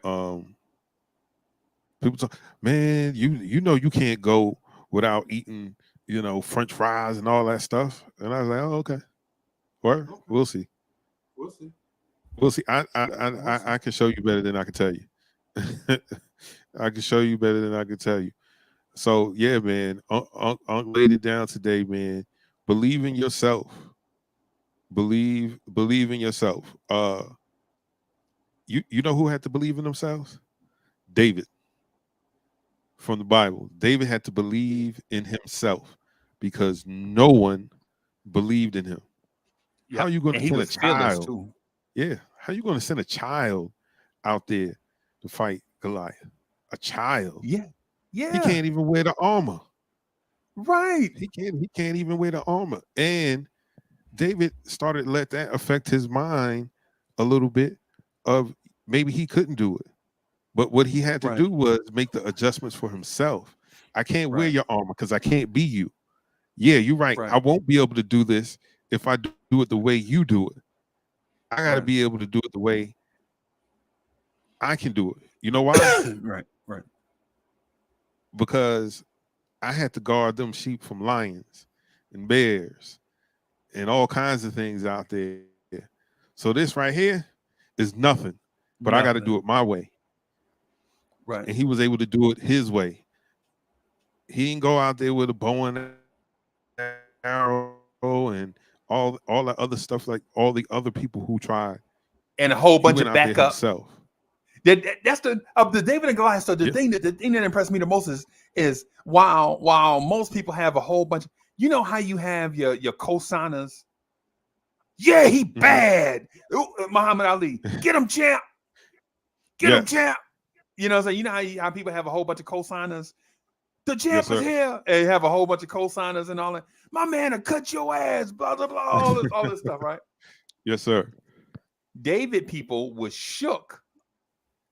Speaker 5: people talk, man, you know you can't go without eating, French fries and all that stuff. And I was like, oh, okay. Well, we'll see. We'll see. I can show you better than I can tell you. I can show you better than I can tell you. So yeah, man, Unc laid it down today, man. Believe in yourself. Believe in yourself. You know who had to believe in themselves? David. From the Bible. David had to believe in himself because no one believed in him. Yep. How are you going to send a child? Too. Yeah. How are you going to send a child out there to fight Goliath? A child.
Speaker 6: Yeah. Yeah.
Speaker 5: He can't even wear the armor.
Speaker 6: Right.
Speaker 5: He can't even wear the armor. And David started to let that affect his mind a little bit of maybe he couldn't do it. But what he had to
Speaker 6: Right.
Speaker 5: do was make the adjustments for himself. I can't wear
Speaker 6: Right.
Speaker 5: your armor because I can't be you. Yeah, you're right.
Speaker 6: Right.
Speaker 5: I won't be able to do this if I do it the way you do it. I got to
Speaker 6: Right.
Speaker 5: be able to do it the way I can do it. You know why?
Speaker 6: Right. Right.
Speaker 5: Because I had to guard them sheep from lions and bears and all kinds of things out there. So this right here is nothing, but I got to
Speaker 6: Nothing.
Speaker 5: do it my way.
Speaker 6: Right.
Speaker 5: And he was able to do it his way. He didn't go out there with a bow and arrow and all the other stuff like all the other people who tried.
Speaker 6: And a whole
Speaker 5: He
Speaker 6: bunch
Speaker 5: went
Speaker 6: of
Speaker 5: out there
Speaker 6: backup.
Speaker 5: himself.
Speaker 6: That's the David and Goliath stuff. The
Speaker 5: Yeah.
Speaker 6: thing that impressed me the most is while most people have a whole bunch. You know how you have your co-signers. Yeah, he bad. Ooh, Muhammad Ali, get him, champ. Get him,
Speaker 5: Yes.
Speaker 6: champ. You know what I'm saying? You know how people have a whole bunch of co-signers. The champ
Speaker 5: Yes,
Speaker 6: is
Speaker 5: sir.
Speaker 6: here. And have a whole bunch of co-signers and all that. My man will cut your ass. Blah blah blah. All this stuff, right?
Speaker 5: Yes, sir.
Speaker 6: David people was shook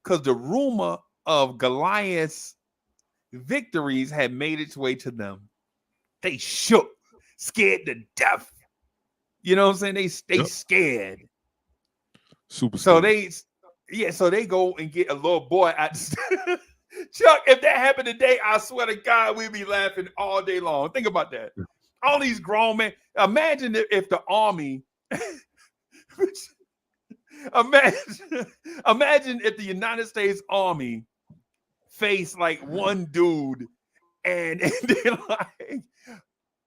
Speaker 6: because the rumor of Goliath's victories had made its way to them. They shook, scared to death. You know what I'm saying? They
Speaker 5: Yep.
Speaker 6: scared.
Speaker 5: Super.
Speaker 6: So
Speaker 5: scared.
Speaker 6: so they go and get a little boy at the Chuck, if that happened today, I swear to God, we'd be laughing all day long. Think about that. All these grown men. Imagine if the army imagine if the United States Army faced like one dude and they're like,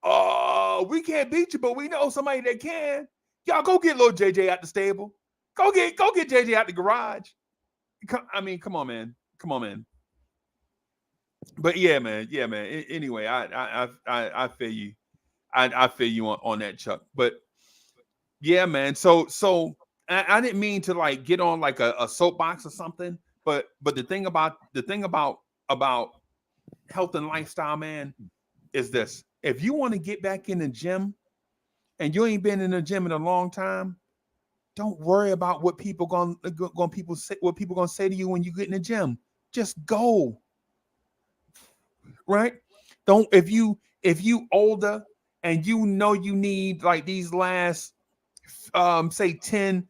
Speaker 6: oh, we can't beat you, but we know somebody that can. Y'all go get little JJ out the stable. Go get JJ out the garage. Come on, man. But yeah, man. Anyway, I feel you. I feel you on that, Chuck. But yeah, man. So I didn't mean to like get on like a soapbox or something. But the thing about health and lifestyle, man, is this: if you want to get back in the gym and you ain't been in the gym in a long time, don't worry about what people gonna say to you when you get in the gym. Just go. Right? Don't if you older and you know you need like these last say 10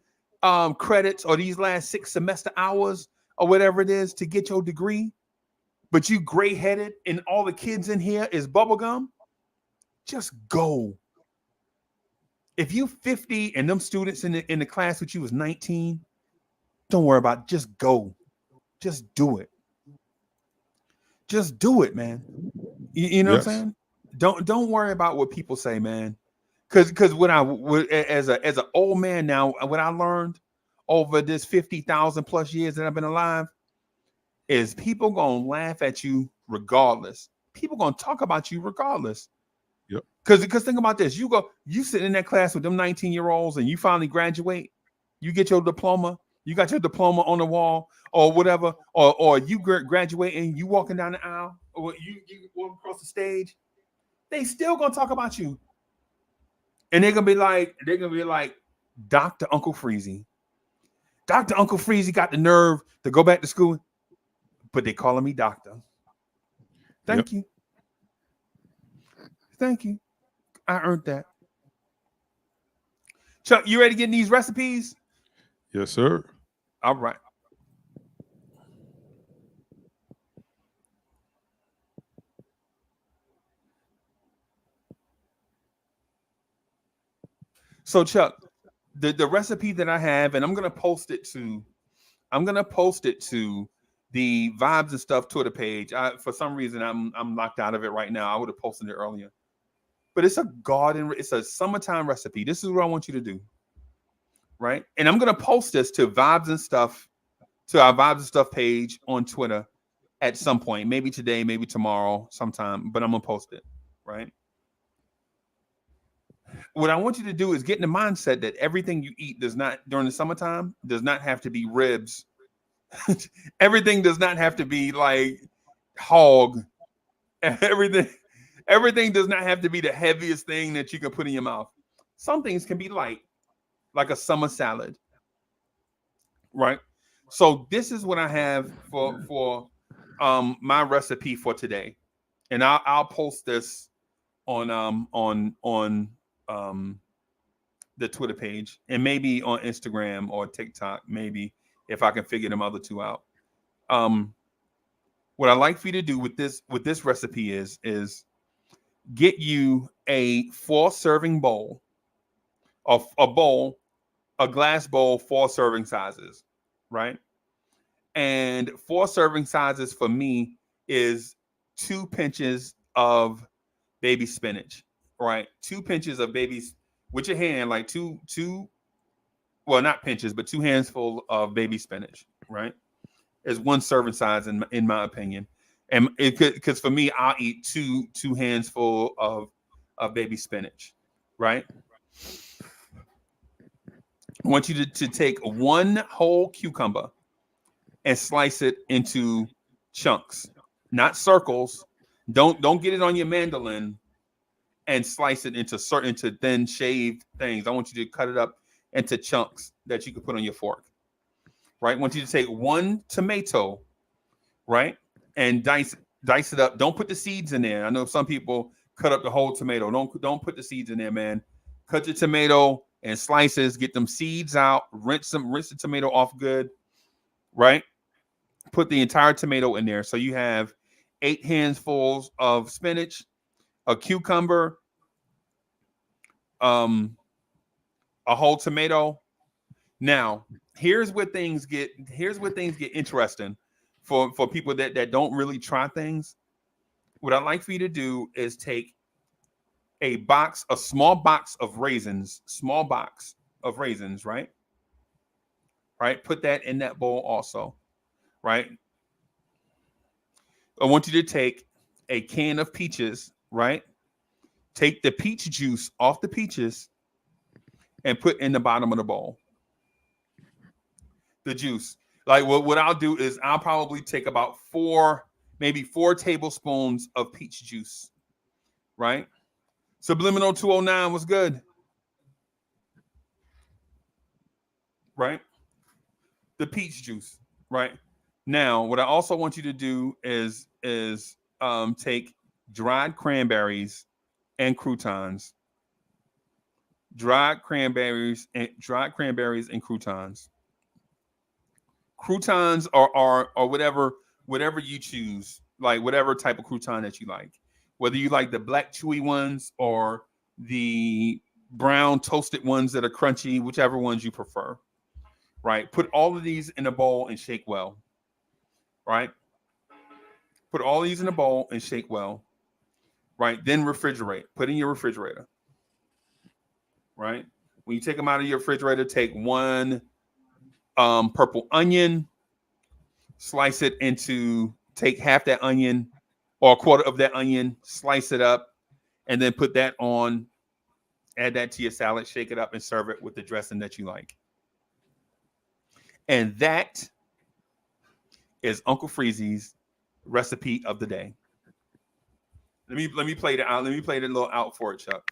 Speaker 6: credits or these last 6 semester hours or whatever it is to get your degree, but you gray-headed and all the kids in here is bubblegum, just go. If you 50 and them students in the class with you was 19, don't worry about it. Just go. Just do it. Just do it, man. You know
Speaker 5: Yes.
Speaker 6: what I'm saying? Don't worry about what people say, man. Because when as an old man now, what I learned over this 50,000 plus years that I've been alive is people gonna laugh at you regardless. People gonna talk about you regardless.
Speaker 5: Yep.
Speaker 6: Because think about this: you sit in that class with them 19-year-olds, and you finally graduate. You get your diploma. You got your diploma on the wall, or whatever, or you graduate and you walking down the aisle, or you walk across the stage. They still gonna talk about you, and they're gonna be like, Dr. Uncle Freezy. Dr. Uncle Freezy got the nerve to go back to school, but they calling me doctor. Thank you. Thank you. I earned that. Chuck, you ready to get in these recipes?
Speaker 5: Yes, sir.
Speaker 6: All right. So Chuck, the recipe that I have, and I'm gonna post it to the Vibes and Stuff Twitter page. For some reason I'm locked out of it right now. I would have posted it earlier. But it's a summertime recipe. This is what I want you to do. Right? And I'm gonna post this to Vibes and Stuff, to our Vibes and Stuff page on Twitter at some point, maybe today, maybe tomorrow, sometime, but I'm gonna post it, right? What I want you to do is get in the mindset that everything you eat during the summertime does not have to be ribs. Everything does not have to be like hog. Everything does not have to be the heaviest thing that you can put in your mouth. some things can be light, like a summer salad, right? So this is what I have for my recipe for today, and I'll post this on the Twitter page and maybe on Instagram or TikTok, maybe if I can figure them other two out. What I like for you to do with this recipe is get you a 4-serving bowl, of a glass bowl, 4 serving sizes, right? And 4 serving sizes for me is 2 pinches of baby spinach, right? 2 pinches of babies with your hand, like two, well, not pinches, but 2 handfuls of baby spinach, right? Is 1 serving size in my opinion. And it could, because for me, I'll eat two handfuls of baby spinach, right? I want you to take 1 whole cucumber and slice it into chunks, not circles. Don't get it on your mandolin and slice it into thin shaved things. I want you to cut it up into chunks that you can put on your fork, right? I want you to take 1 tomato, right, and dice it up. Don't put the seeds in there. I know some people cut up the whole tomato. Don't put the seeds in there, man. Cut your tomato in slices, get them seeds out, rinse the tomato off good, right? Put the entire tomato in there. So you have 8 handfuls of spinach, a cucumber, a whole tomato. Now, here's where things get interesting for people that don't really try things. What I'd like for you to do is take a small box of raisins, right? Right? Put that in that bowl also, right? I want you to take a can of peaches, right? Take the peach juice off the peaches and put in the bottom of the bowl. The juice. Like what I'll do is I'll probably take about 4 tablespoons of peach juice, right? Subliminal 209 was good, right? The peach juice, right? Now, what I also want you to do is take dried cranberries and croutons. Dried cranberries and croutons. Croutons are whatever you choose, like whatever type of crouton that you like. Whether you like the black chewy ones or the brown toasted ones that are crunchy, whichever ones you prefer, right? Put all of these in a bowl and shake well, right? Put all these in a bowl and shake well, right? Then refrigerate. Put in your refrigerator, right? When you take them out of your refrigerator, take 1 purple onion, slice it into, take half that onion or a quarter of that onion, slice it up, and then put that on, add that to your salad, shake it up, and serve it with the dressing that you like. And that is Uncle Freezy's recipe of the day. Let me play it out. Let me play the little out for it, Chuck.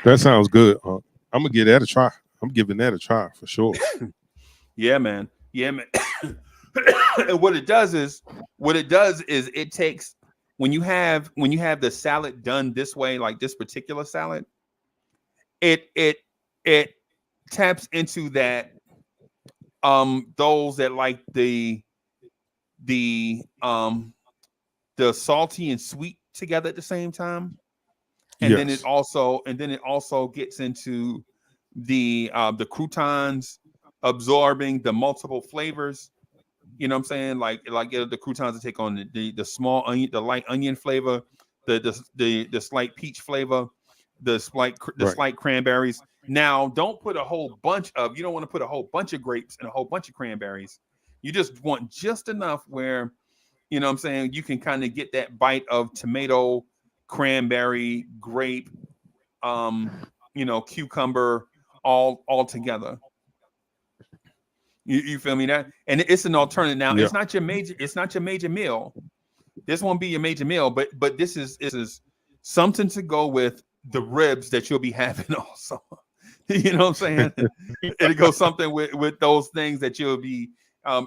Speaker 5: That sounds good. I'm gonna give that a try. I'm giving that a try for sure.
Speaker 6: Yeah, man. And what it does is it takes, when you have the salad done this way, like this particular salad, it taps into that those that like the salty and sweet together at the same time. And
Speaker 5: yes.
Speaker 6: then it also gets into the croutons absorbing the multiple flavors. You know what I'm saying? Like the croutons take on the small onion, the light onion flavor, the slight peach flavor, the slight cranberries. Now, don't put a whole bunch of, you don't want to put a whole bunch of grapes and a whole bunch of cranberries. You just want just enough where, you know what I'm saying, you can kind of get that bite of tomato, cranberry, grape, cucumber all together. You feel me? That, and it's an alternative. Now,
Speaker 5: Yeah.
Speaker 6: it's not your major meal. This won't be your major meal, but this is something to go with the ribs that you'll be having also. You know what I'm saying? It'll go something with those things that you'll be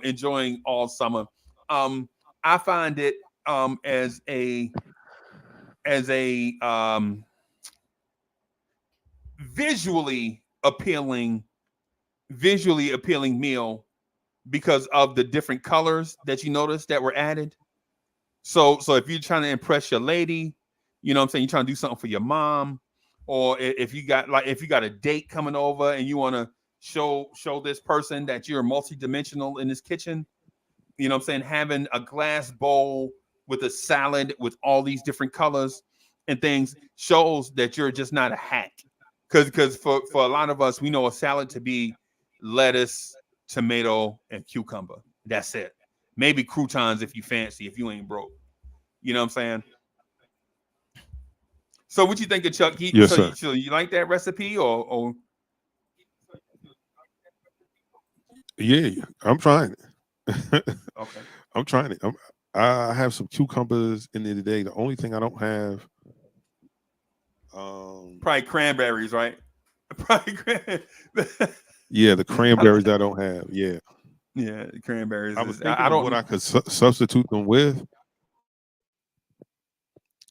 Speaker 6: enjoying all summer. I find it as a visually appealing meal because of the different colors that you notice that were added. So if you're trying to impress your lady, you know what I'm saying, you're trying to do something for your mom, or if you got a date coming over and you want to show this person that you're multidimensional in this kitchen, you know what I'm saying, having a glass bowl with a salad with all these different colors and things shows that you're just not a hack. Because for a lot of us, we know a salad to be lettuce, tomato, and cucumber. That's it. Maybe croutons if you fancy, if you ain't broke. You know what I'm saying? So what you think of Chuck?
Speaker 5: Yes, sir.
Speaker 6: So you like that recipe or?
Speaker 5: Yeah, I'm trying it.
Speaker 6: Okay.
Speaker 5: I'm trying it. I have some cucumbers in there today. The only thing I don't have,
Speaker 6: Probably cranberries, right? Probably
Speaker 5: yeah, the cranberries I don't have. Yeah,
Speaker 6: yeah, cranberries.
Speaker 5: I was thinking
Speaker 6: I don't.
Speaker 5: what I could substitute them with,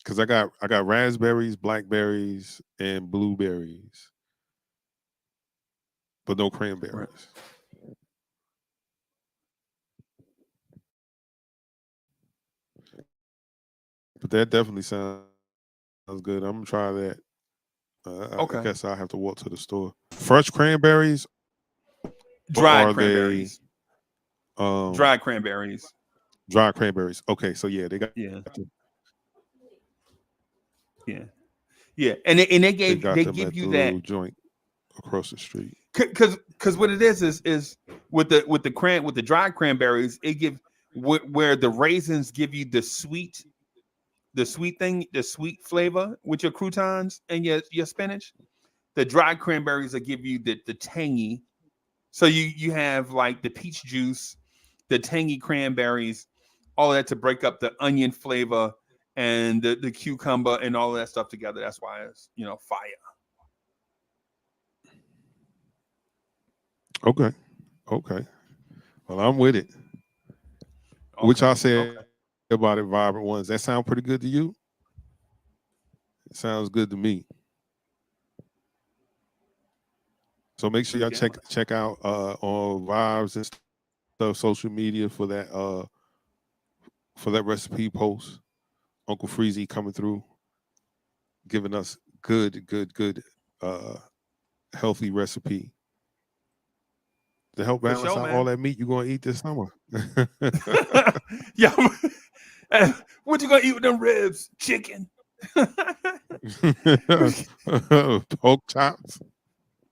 Speaker 5: because I got raspberries, blackberries, and blueberries, but no cranberries.
Speaker 6: Right.
Speaker 5: But that definitely sounds good. I'm gonna try that.
Speaker 6: Okay.
Speaker 5: I guess I'll have to walk to the store. Fresh cranberries,
Speaker 6: Dried
Speaker 5: are
Speaker 6: cranberries.
Speaker 5: they
Speaker 6: Dried cranberries.
Speaker 5: dry cranberries? Okay, so yeah, they got
Speaker 6: Yeah. Yeah. And they give
Speaker 5: them at
Speaker 6: you
Speaker 5: the
Speaker 6: that
Speaker 5: little joint across the street.
Speaker 6: because what it is with the dried cranberries, it gives where the raisins give you the sweet flavor with your croutons and your spinach. The dried cranberries will give you the tangy. So you have like the peach juice, the tangy cranberries, all of that to break up the onion flavor and the cucumber and all of that stuff together. That's why it's fire.
Speaker 5: Okay. Well, I'm with it.
Speaker 6: Okay.
Speaker 5: Which I said about it, Vibrant Ones. That sound pretty good to you? It sounds good to me. So make sure y'all check out on Vibes and stuff, social media for that recipe post. Uncle Freezy coming through, giving us good healthy recipe to help balance out all that meat you're gonna eat this summer.
Speaker 6: Yeah. What you gonna eat with them ribs? Chicken.
Speaker 5: Pork chops.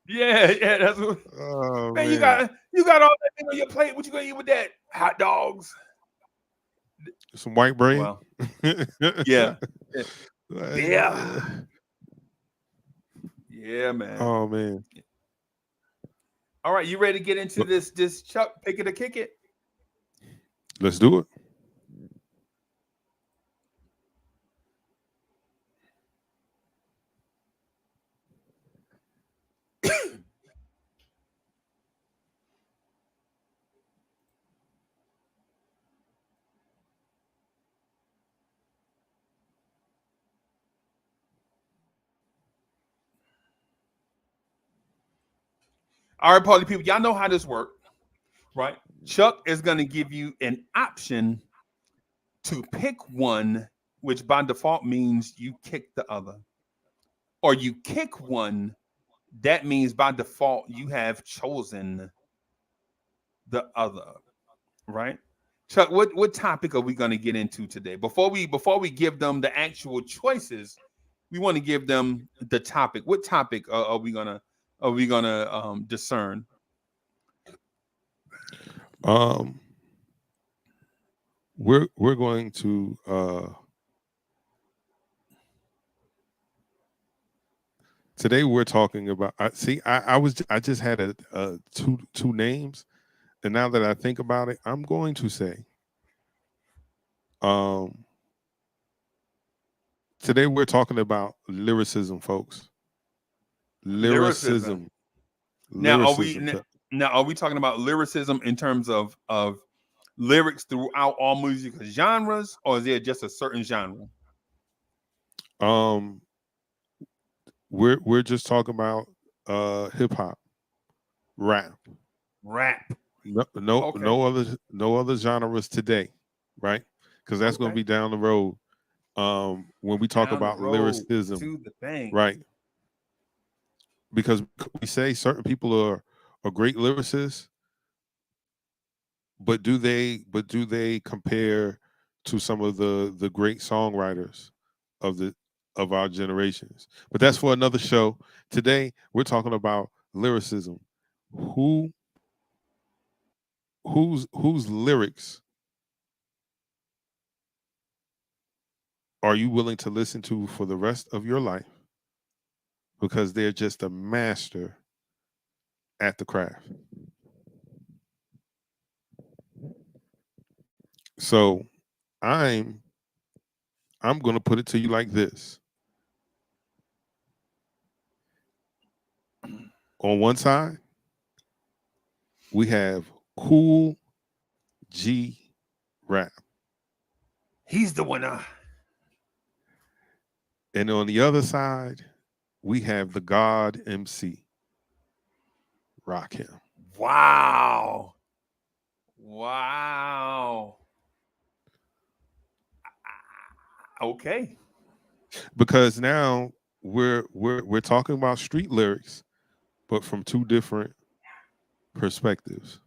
Speaker 6: Yeah, that's what.
Speaker 5: Oh,
Speaker 6: man,
Speaker 5: man.
Speaker 6: you got all that thing on your plate. What you gonna eat with that? Hot dogs.
Speaker 5: Some white bread.
Speaker 6: Well, yeah. Yeah, man.
Speaker 5: Oh man.
Speaker 6: All right, you ready to get into this Chuck pick it or kick it?
Speaker 5: Let's do it.
Speaker 6: All right, party people, y'all know how this works, right? Chuck is going to give you an option to pick one, which by default means you kick the other. Or you kick one, that means by default you have chosen the other, right? Chuck, what topic are we going to get into today? Before we give them the actual choices, we want to give them the topic. What topic are we gonna discern?
Speaker 5: We're going to Today we're talking about. I just had two names, and now that I think about it, I'm going to say, today we're talking about lyricism, folks. Lyricism.
Speaker 6: Now,
Speaker 5: Lyricism.
Speaker 6: are we talking about lyricism in terms of lyrics throughout all music genres, or is there just a certain genre?
Speaker 5: We're just talking about hip hop, rap. No other genres today, right? Because that's going to be down the road. When we talk about lyricism,
Speaker 6: to the thing.
Speaker 5: right? Because we say certain people are great lyricists, but do they compare to some of the great songwriters of our generations? But that's for another show. Today we're talking about lyricism. Whose lyrics are you willing to listen to for the rest of your life? Because they're just a master at the craft. So I'm going to put it to you like this. On one side, we have Kool G Rap.
Speaker 6: He's the winner.
Speaker 5: And on the other side, we have the God MC, Rakim.
Speaker 6: Wow. Okay.
Speaker 5: Because now we're talking about street lyrics, but from two different perspectives.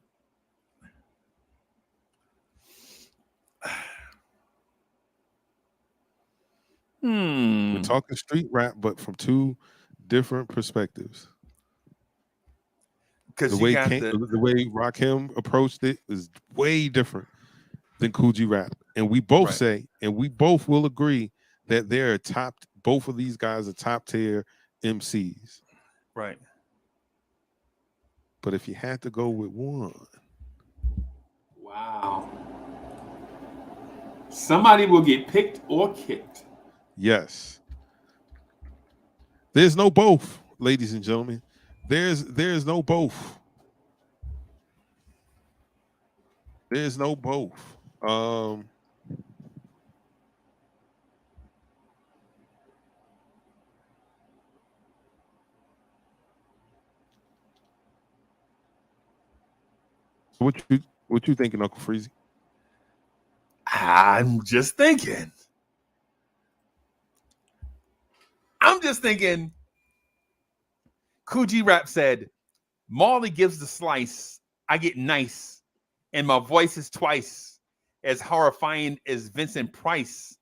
Speaker 5: We're talking street rap, but from two different perspectives. Because the way Rakim approached it is way different than Kool G Rap, and we both say, and we both will agree that they're both of these guys are top tier MCs.
Speaker 6: Right.
Speaker 5: But if you had to go with one,
Speaker 6: wow, somebody will get picked or kicked.
Speaker 5: Yes. There's no both, ladies and gentlemen. There's no both. There's no both. What you thinking, Uncle Freezy?
Speaker 6: I'm just thinking. Kool G Rap said, Marley gives the slice, I get nice, and my voice is twice as horrifying as Vincent Price.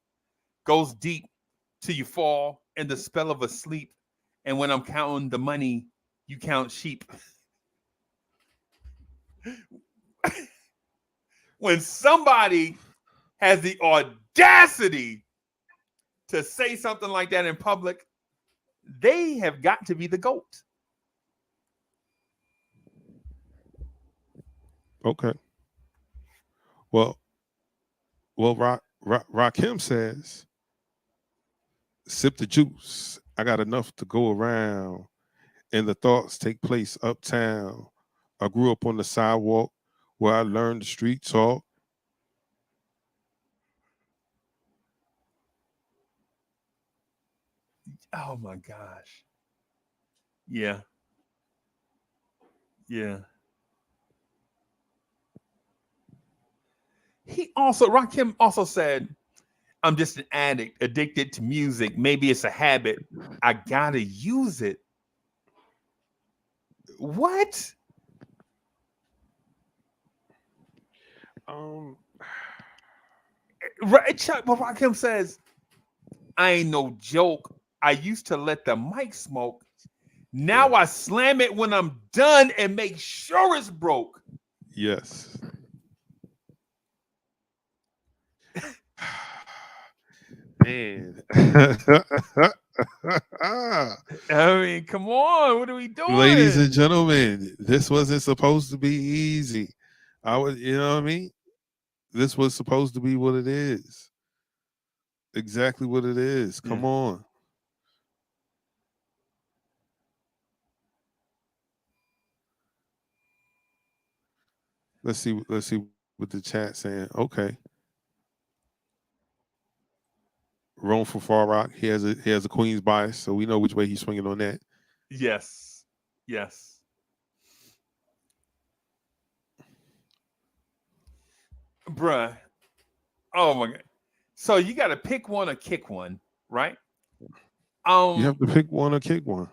Speaker 6: Goes deep till you fall in the spell of a sleep, and when I'm counting the money, you count sheep. When somebody has the audacity to say something like that in public, they have got to be the GOAT.
Speaker 5: Okay. Well, Rakim says, sip the juice. I got enough to go around, and the thoughts take place uptown. I grew up on the sidewalk where I learned the street talk.
Speaker 6: Oh my gosh. Yeah. Rakim also said, I'm just an addict, addicted to music. Maybe it's a habit. I gotta use it. What? Chuck, but Rakim says, I ain't no joke. I used to let the mic smoke. Now I slam it when I'm done and make sure it's broke.
Speaker 5: Man.
Speaker 6: I mean, come on, what are we doing?
Speaker 5: Ladies and gentlemen, this wasn't supposed to be easy. You know what I mean? This was supposed to be what it is. Exactly what it is. Come on. Let's see what the chat saying. Okay. Rome for Far Rock. He has a Queens bias, so we know which way he's swinging on that.
Speaker 6: Yes. Yes. Bruh. Oh my God. So you got to pick one or kick one, right?
Speaker 5: You have to pick one or kick one.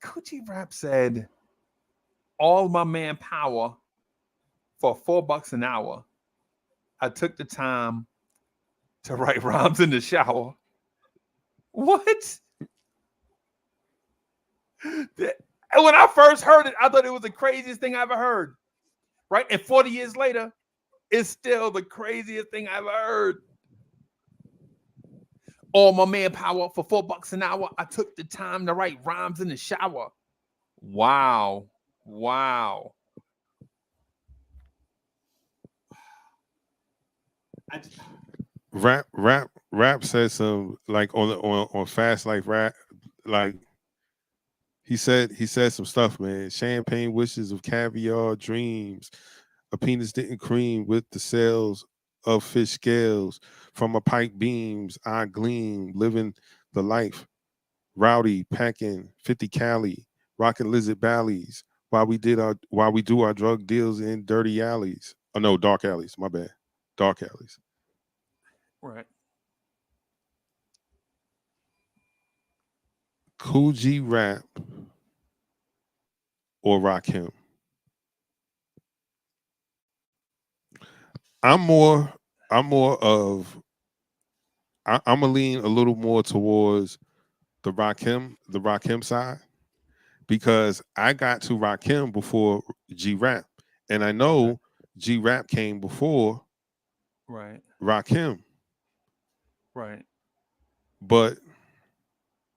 Speaker 6: Coochie Rap said, all my manpower for $4 an hour. I took the time to write rhymes in the shower. What? When I first heard it, I thought it was the craziest thing I ever heard. Right? And 40 years later, it's still the craziest thing I ever heard. All my manpower for $4 an hour. I took the time to write rhymes in the shower. Wow. Wow.
Speaker 5: Rap said some like on Fast Life Rap, like he said some stuff, man. Champagne wishes of caviar dreams, a penis didn't cream with the sails of fish scales. From a pipe beams I gleam, living the life. Rowdy packing 50 Cali, rocking lizard valleys. While we do our drug deals in dirty alleys. Oh no, dark alleys. My bad, dark alleys.
Speaker 6: Right.
Speaker 5: Kool G Rap or Rakim? I'm gonna lean a little more towards the Rakim side, because I got to Rakim before G Rap, and I know G Rap came before
Speaker 6: Right.
Speaker 5: Rakim.
Speaker 6: Right.
Speaker 5: But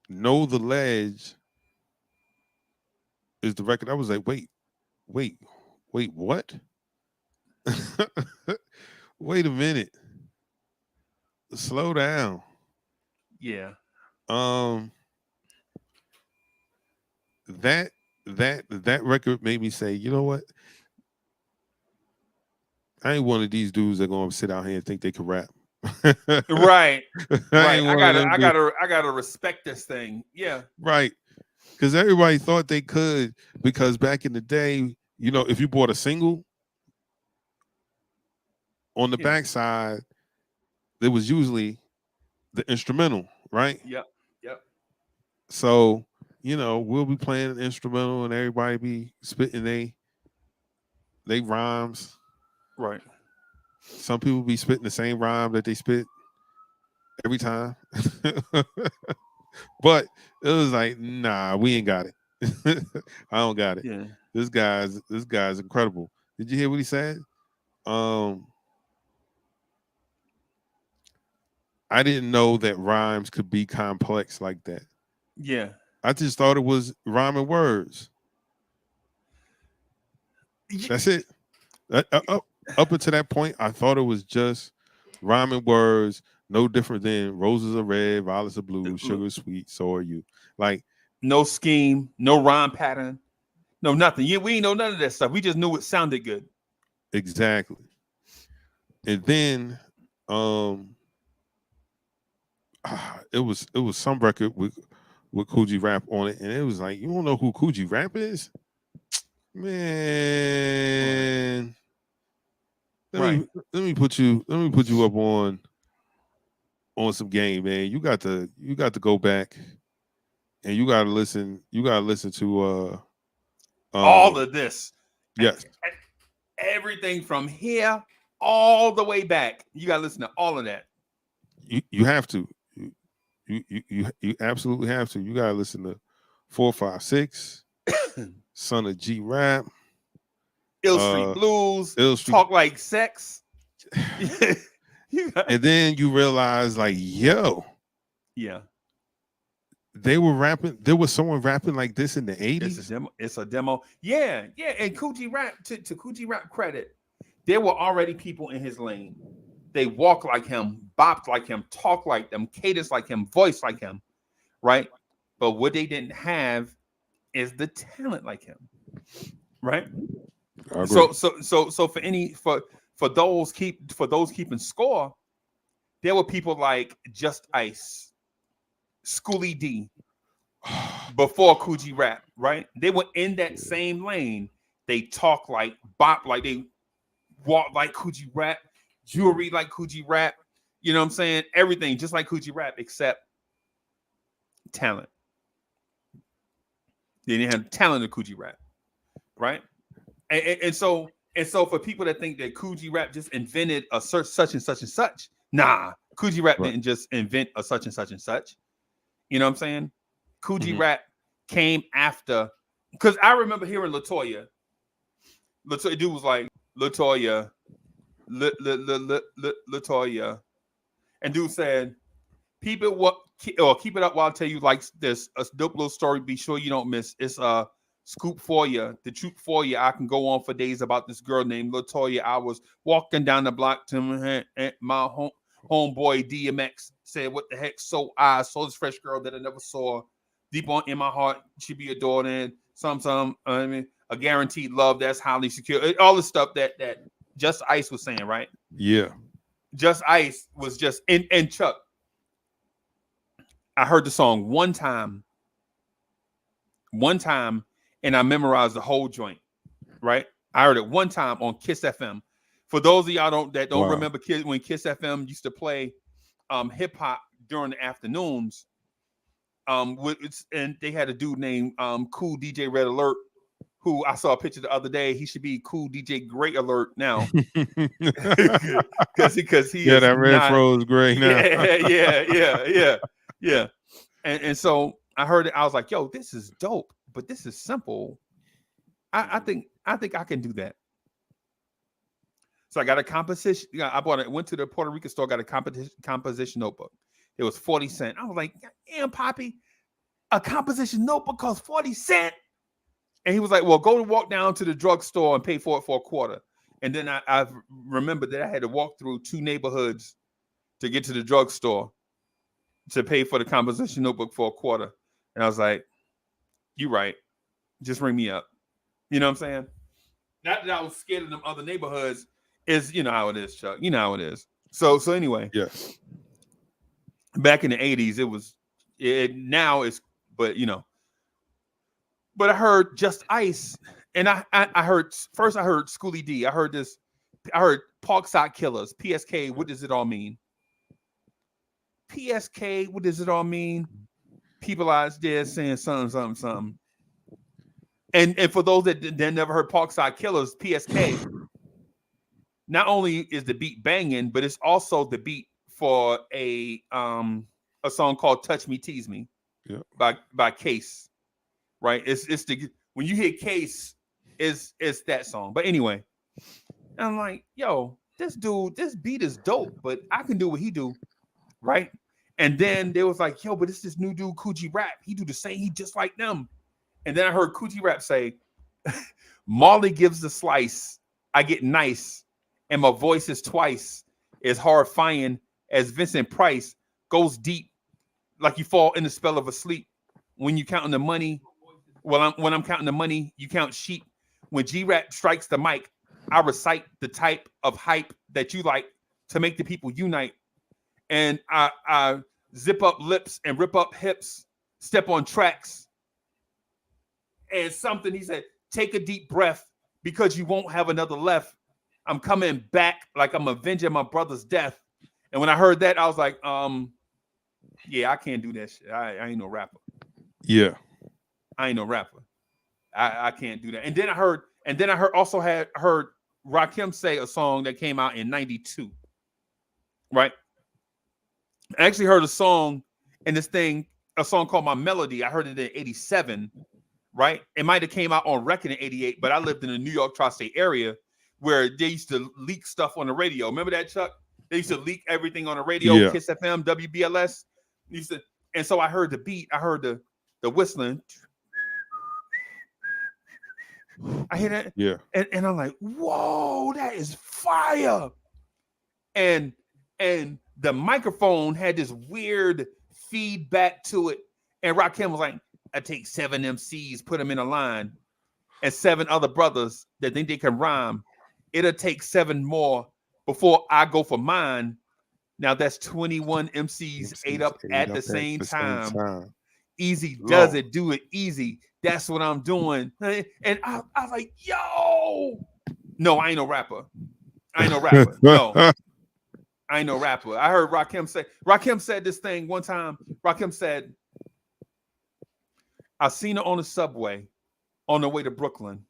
Speaker 5: Know the Ledge is the record. I was like, wait, what? Wait a minute. Slow down.
Speaker 6: Yeah.
Speaker 5: That record made me say, you know what? I ain't one of these dudes that gonna sit out here and think they can rap.
Speaker 6: Right.
Speaker 5: I
Speaker 6: gotta respect this thing. Yeah.
Speaker 5: Right. Because everybody thought they could, because back in the day, you know, if you bought a single, on the backside, there was usually the instrumental, right?
Speaker 6: Yep.
Speaker 5: So, you know, we'll be playing an instrumental and everybody be spitting they rhymes.
Speaker 6: Right.
Speaker 5: Some people be spitting the same rhyme that they spit every time. But it was like, nah, we ain't got it. I don't got it.
Speaker 6: Yeah.
Speaker 5: This guy's incredible. Did you hear what he said? I didn't know that rhymes could be complex like that.
Speaker 6: Yeah.
Speaker 5: I just thought it was rhyming words. That's it. Up until that point, I thought it was just rhyming words, no different than roses are red, violets are blue, sugar is sweet, so are you. Like,
Speaker 6: no scheme, no rhyme pattern, no nothing. Yeah, we ain't know none of that stuff. We just knew it sounded good.
Speaker 5: Exactly. And then it was some record with Kool G Rap on it, and it was like, you don't know who Kool G Rap is? Man. Let me put you up on some game, man. You got to go back and you gotta listen to
Speaker 6: all of this.
Speaker 5: Yes.
Speaker 6: Everything from here all the way back. You gotta listen to all of that.
Speaker 5: You have to. You absolutely have to. You gotta listen to 456, Son of G Rap.
Speaker 6: Ill Street Blues,
Speaker 5: Ill Street.
Speaker 6: Talk Like Sex.
Speaker 5: And then you realize, like, yo,
Speaker 6: yeah,
Speaker 5: they were rapping. There was someone rapping like this in the 80s.
Speaker 6: It's a demo. Yeah. And Coogee Rap, to Coogee Rap credit, there were already people in his lane. They walk like him, bop like him, talk like them, cadence like him, voice like him, right? But what they didn't have is the talent like him, right? So for those keeping score, there were people like Just Ice, Schoolie D, before Coogee Rap, right? They were in that same lane. They talk like, bop like, they walk like Coogee Rap, jewelry like Coogee Rap, you know what I'm saying? Everything just like Coogee Rap, except talent. They didn't have talent of Coogee Rap, right? And so for people that think that Coogee Rap just invented a such and such and such, nah, Coogee Rap didn't just invent a such and such and such. You know what I'm saying? Coogee Rap came after, because I remember hearing LaToya. Dude was like, LaToya, LaToya, and dude said, keep it up while I tell you like this, a dope little story. Be sure you don't miss. It's a scoop for you, the truth for you. I can go on for days about this girl named LaToya. I was walking down the block to my homeboy DMX said, "What the heck?" So I saw this fresh girl that I never saw. Deep on in my heart, she be adored and some. I mean, a guaranteed love that's highly secure. All the stuff that Just Ice was saying, right?
Speaker 5: Yeah.
Speaker 6: Just Ice was just and Chuck. I heard the song one time, and I memorized the whole joint. Right? I heard it one time on Kiss FM. For those of y'all that don't remember when Kiss FM used to play hip hop during the afternoons, and they had a dude named Cool DJ Red Alert, who I saw a picture the other day. He should be Cool DJ Great Alert now, because he
Speaker 5: that red froze gray now.
Speaker 6: Yeah. And so I heard it. I was like, yo, this is dope, but this is simple. I think I can do that. So I got a composition. I went to the Puerto Rican store, got a composition notebook. It was 40 cents. I was like, damn, Poppy, a composition notebook costs 40 cents. And he was like, well, walk down to the drugstore and pay for it for a quarter. And then I remembered that I had to walk through 2 neighborhoods to get to the drugstore to pay for the composition notebook for a quarter. And I was like, you're right. Just ring me up. You know what I'm saying? Not that I was scared of them other neighborhoods. Is, you know how it is, Chuck. You know how it is. So anyway.
Speaker 5: Yes.
Speaker 6: Back in the 80s, now it's, but you know. But I heard Just Ice, and I heard Schoolie D. I heard Parkside Killers, PSK. What does it all mean? PSK, what does it all mean? People out there saying something. And for those that never heard Parkside Killers, PSK, not only is the beat banging, but it's also the beat for a song called "Touch Me, Tease Me" by Case. Right? It's the when you hear Case, it's that song. But anyway, I'm like, yo, this beat is dope, but I can do what he do, right? And then they was like, yo, but it's this new dude, Coogee Rap. He do the same. He just like them. And then I heard Coogee Rap say, Marley gives the slice. I get nice. And my voice is twice as horrifying as Vincent Price, goes deep like you fall in the spell of a sleep. When you counting the money, when I'm counting the money, you count sheep. When G-Rap strikes the mic, I recite the type of hype that you like to make the people unite. And I zip up lips and rip up hips, step on tracks. And something he said, take a deep breath because you won't have another left. I'm coming back like I'm avenging my brother's death. And when I heard that, I was like, yeah, I can't do that shit. I ain't no rapper.
Speaker 5: Yeah.
Speaker 6: I ain't no rapper. I can't do that. And then I heard Rakim say a song that came out in 92. Right? I actually heard a song called My Melody. I heard it in 87. right? It might have came out on record in 88, but I lived in the New York tri-state area where they used to leak stuff on the radio. Remember that, Chuck? They used to leak everything on the radio,
Speaker 5: Yeah.
Speaker 6: Kiss FM, WBLS. Used to, and so I heard the beat, I heard the whistling. I hear that.
Speaker 5: Yeah.
Speaker 6: And I'm like, whoa, that is fire. And the microphone had this weird feedback to it. And Rakim was like, I take 7 MCs, put them in a line, and 7 other brothers that think they can rhyme. It'll take 7 more before I go for mine. Now that's 21 MCs ate up at the same time. Easy does it, do it easy. That's what I'm doing. And I was like, yo. No, I ain't no rapper. No. I ain't no rapper. I heard Rakim said this thing one time. Rakim said, I seen her on the subway on the way to Brooklyn.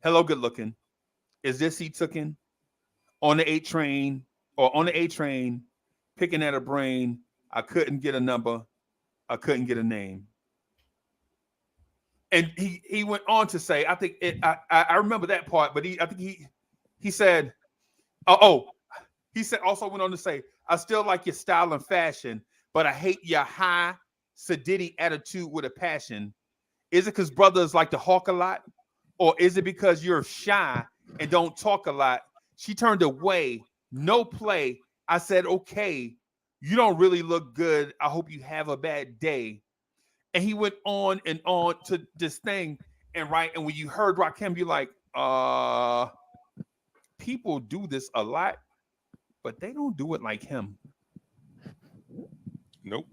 Speaker 6: Hello, good looking. Is this he tookin'? On the 8 train or on the A train, picking at her brain. I couldn't get a number. I couldn't get a name. And he went on to say, I think I remember that part, but I think he said, he said also went on to say, I still like your style and fashion, but I hate your high sedity attitude with a passion. Is it because brothers like to hawk a lot? Or is it because you're shy and don't talk a lot? She turned away, no play. I said, okay, you don't really look good. I hope you have a bad day. And he went on and on to this thing. And when you heard Rakim, you're like, people do this a lot, but they don't do it like him.
Speaker 5: Nope.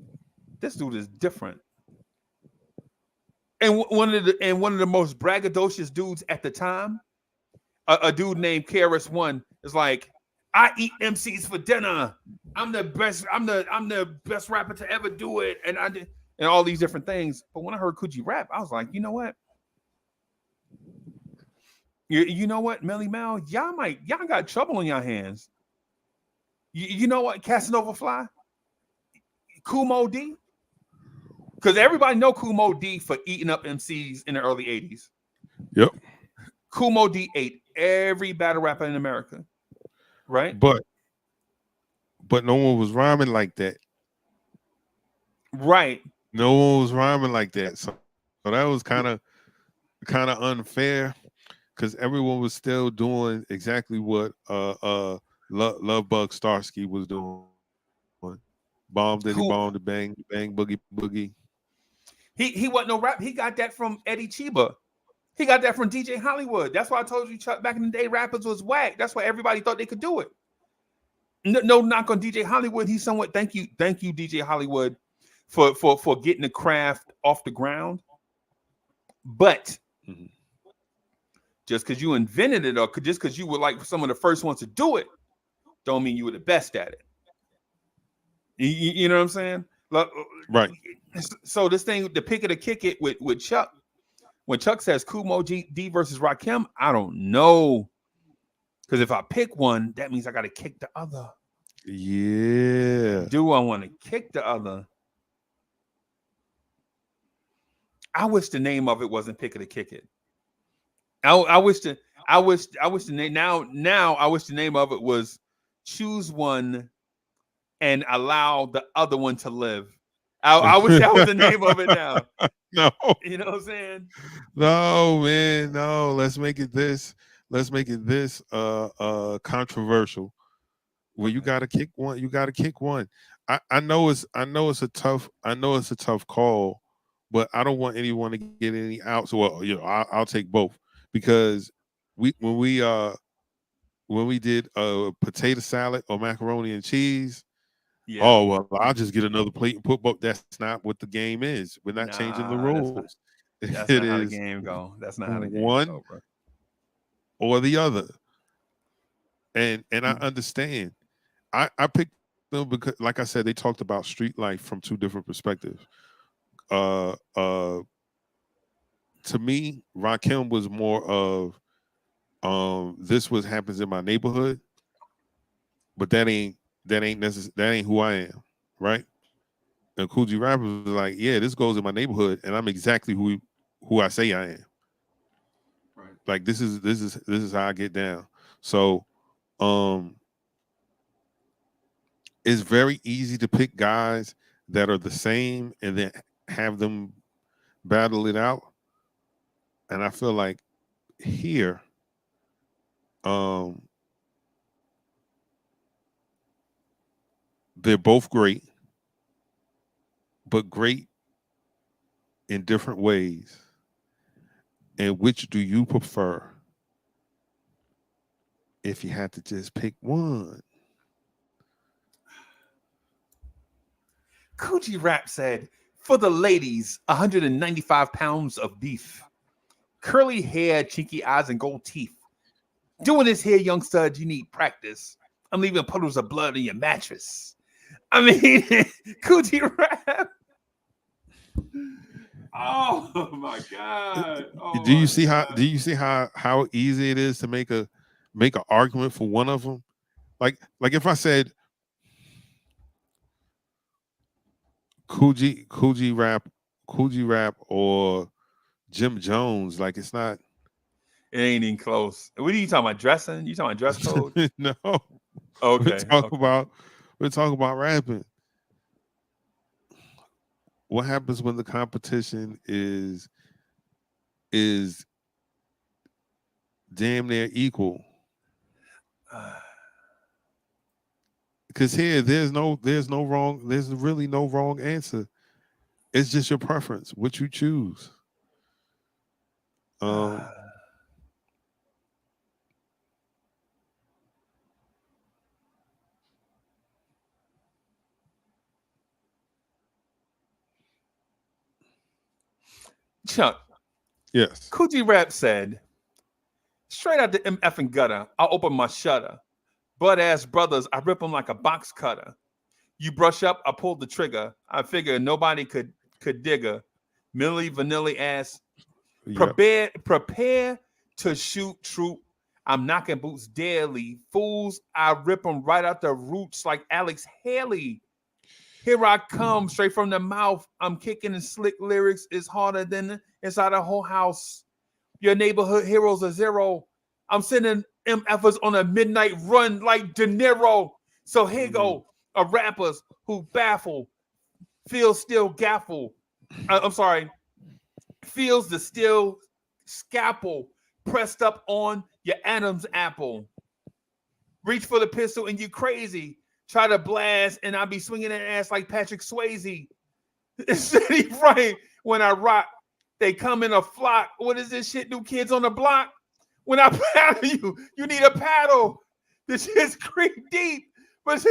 Speaker 6: This dude is different. And one of the most braggadocious dudes at the time, a dude named KRS-One, is like, I eat MCs for dinner. I'm the best. I'm the best rapper to ever do it. And I did, and all these different things. But when I heard Coogee rap, I was like, you know what? You know what, Melly Mel? Y'all got trouble on your hands. You know what, Casanova Fly? Kool Moe Dee? Because everybody know Kool Moe Dee for eating up MCs in the early 80s.
Speaker 5: Yep.
Speaker 6: Kool Moe Dee ate every battle rapper in America. Right?
Speaker 5: But no one was rhyming like that.
Speaker 6: Right.
Speaker 5: No one was rhyming like that. So that was kind of unfair because everyone was still doing exactly what Love Bug Starsky was doing. Bomb diddy bomb the bang boogie boogie.
Speaker 6: He wasn't no rap. He got that from Eddie Chiba. He got that from DJ Hollywood. That's why I told you, Chuck, back in the day, rappers was whack. That's why everybody thought they could do it. No knock on DJ Hollywood. He's somewhat, thank you, DJ Hollywood, for getting the craft off the ground. But just because you invented it or just because you were like some of the first ones to do it, don't mean you were the best at it. You know what I'm saying?
Speaker 5: Right.
Speaker 6: So this thing, the pick it or kick it with Chuck, when Chuck says Kool Moe Dee versus Rakim, I don't know. Because if I pick one, that means I got to kick the other.
Speaker 5: Yeah.
Speaker 6: Do I want to kick the other? I wish the name of it wasn't Pick It or Kick It. I wish the name now I wish the name of it was Choose One and Allow the Other One to Live. I wish that was the name of it now.
Speaker 5: No.
Speaker 6: You know what I'm saying?
Speaker 5: No, man. No. Let's make it this. Let's make it this controversial. Well, you gotta kick one. You gotta kick one. I know it's a tough call, but I don't want anyone to get any outs. Well, I'll take both because when we did potato salad or macaroni and cheese. Yeah. Oh, well, I'll just get another plate and put both. That's not what the game is. We're not changing the rules.
Speaker 6: That's not how the game go. That's not how the game
Speaker 5: one
Speaker 6: go, bro.
Speaker 5: Or the other. And I understand. I picked them because, like I said, they talked about street life from two different perspectives. To me, Rakim was more of this was happens in my neighborhood, but that ain't who I am, right? And Coogee Rap was like, yeah, this goes in my neighborhood, and I'm exactly who who I say I am.
Speaker 6: Right.
Speaker 5: Like this is how I get down. So it's very easy to pick guys that are the same and then have them battle it out. And I feel like here, they're both great, but great in different ways. And which do you prefer if you had to just pick one?
Speaker 6: Coochie Rap said, for the ladies, 195 pounds of beef, curly hair, cheeky eyes, and gold teeth. Doing this here, young stud, you need practice. I'm leaving puddles of blood in your mattress. I mean, Coochie Rap. Oh my God!
Speaker 5: Do you see how easy it is to make an argument for one of them? Like if I said Coogee Rap or Jim Jones, like it's not.
Speaker 6: It ain't even close. What are you talking about? Dressing? You talking about dress code?
Speaker 5: No.
Speaker 6: Okay.
Speaker 5: We're talking about rapping. What happens when the competition is damn near equal? Because here there's really no wrong answer. It's just your preference, what you choose.
Speaker 6: Chuck.
Speaker 5: Yes.
Speaker 6: Coochie Rap said, straight out the MF and gutter, I'll open my shutter. Butt ass brothers, I rip them like a box cutter. You brush up, I pull the trigger. I figure nobody could dig her. Millie Vanilli ass. Prepare to shoot troop. I'm knocking boots daily. Fools, I rip them right out the roots like Alex Haley. Here I come, straight from the mouth. I'm kicking and slick lyrics is harder than inside a whole house. Your neighborhood heroes are zero. I'm sending MFers on a midnight run like De Niro. So here go rappers who baffle, feels still gaffle. Feels the steel scalpel pressed up on your Adam's apple. Reach for the pistol and you crazy. Try to blast, and I'll be swinging an ass like Patrick Swayze. City right when I rock, they come in a flock. What is this shit? New kids on the block? When I paddle you need a paddle. This shit's creep deep, but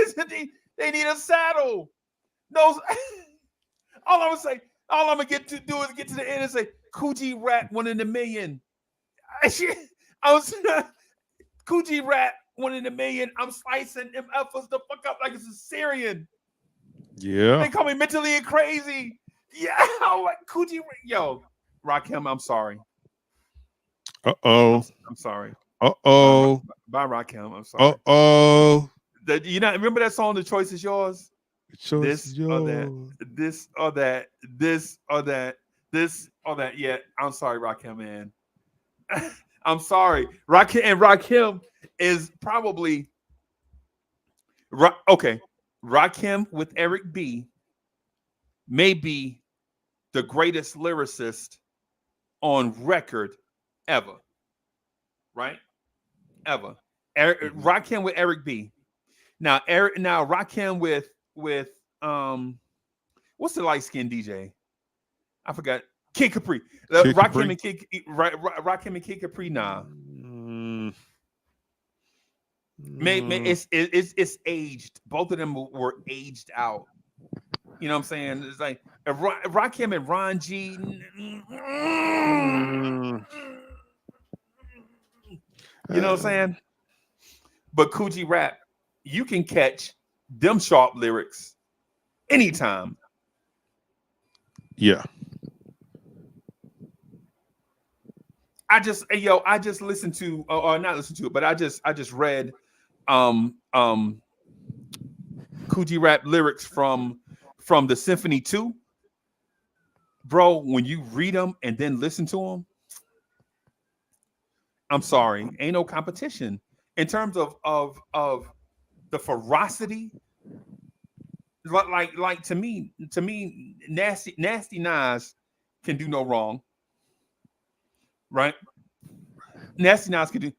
Speaker 6: they need a saddle. Those, all I'm gonna get to do is get to the end and say, Coochie Rap 1 in a million. Coochie Rap 1 in a million. I'm slicing MFers the fuck up like it's a Syrian.
Speaker 5: Yeah.
Speaker 6: They call me mentally crazy. Yeah. Coochie. Yo, Rakim, I'm sorry.
Speaker 5: Uh-oh.
Speaker 6: I'm sorry.
Speaker 5: Uh-oh.
Speaker 6: Bye, Rakim. I'm sorry.
Speaker 5: Uh-oh.
Speaker 6: You not remember that song, The Choice Is Yours?
Speaker 5: This
Speaker 6: or that. This or that. This or that. This or that. Yeah, I'm sorry, Rakim, man. I'm sorry. Rakim is probably okay. Rakim with Eric B may be the greatest lyricist on record ever. Right? Ever. Rakim with Eric B. Now Rakim with what's the light-skinned DJ? I forgot. Kid Capri. Rakim and Kid Capri. Nah. It's aged. Both of them were aged out. You know what I'm saying? It's like Rakim and Ron G. You know what I'm saying? But Coochie Rap, you can catch them sharp lyrics anytime.
Speaker 5: Yeah.
Speaker 6: I just listened to, or not listened to it, but I just read Coochie Rap lyrics from the Symphony 2 bro, when you read them and then listen to them, I'm sorry, ain't no competition in terms of the ferocity. Like to me, nasty Nas can do no wrong, right? Nasty Nas can do.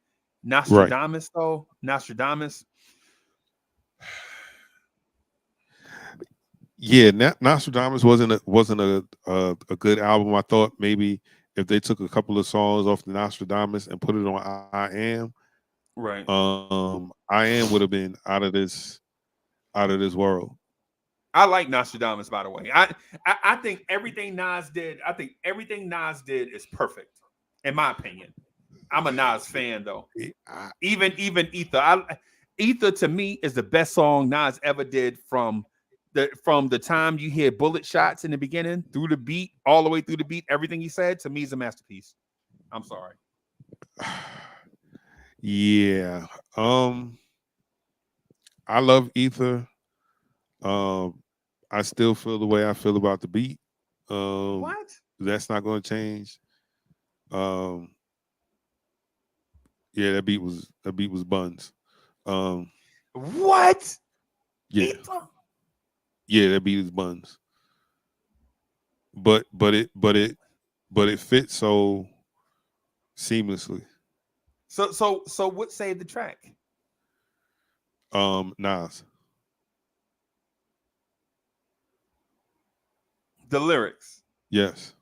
Speaker 6: Nostradamus though, Nostradamus.
Speaker 5: Yeah, Nostradamus wasn't a good album. I thought maybe if they took a couple of songs off the Nostradamus and put it on I Am,
Speaker 6: right?
Speaker 5: I Am would have been out of this world.
Speaker 6: I like Nostradamus, by the way. I think everything Nas did. I think everything Nas did is perfect, in my opinion. I'm a Nas fan though. Even Ether. Ether to me is the best song Nas ever did from the time you hear bullet shots in the beginning through the beat, all the way through the beat. Everything he said to me is a masterpiece. I'm sorry.
Speaker 5: Yeah. I love Ether. I still feel the way I feel about the beat.
Speaker 6: What?
Speaker 5: That's not going to change. Yeah, that beat was buns.
Speaker 6: What?
Speaker 5: Yeah.
Speaker 6: Ether?
Speaker 5: Yeah, that beat is buns. But it fits so seamlessly.
Speaker 6: So what saved the track?
Speaker 5: Nas.
Speaker 6: The lyrics.
Speaker 5: Yes.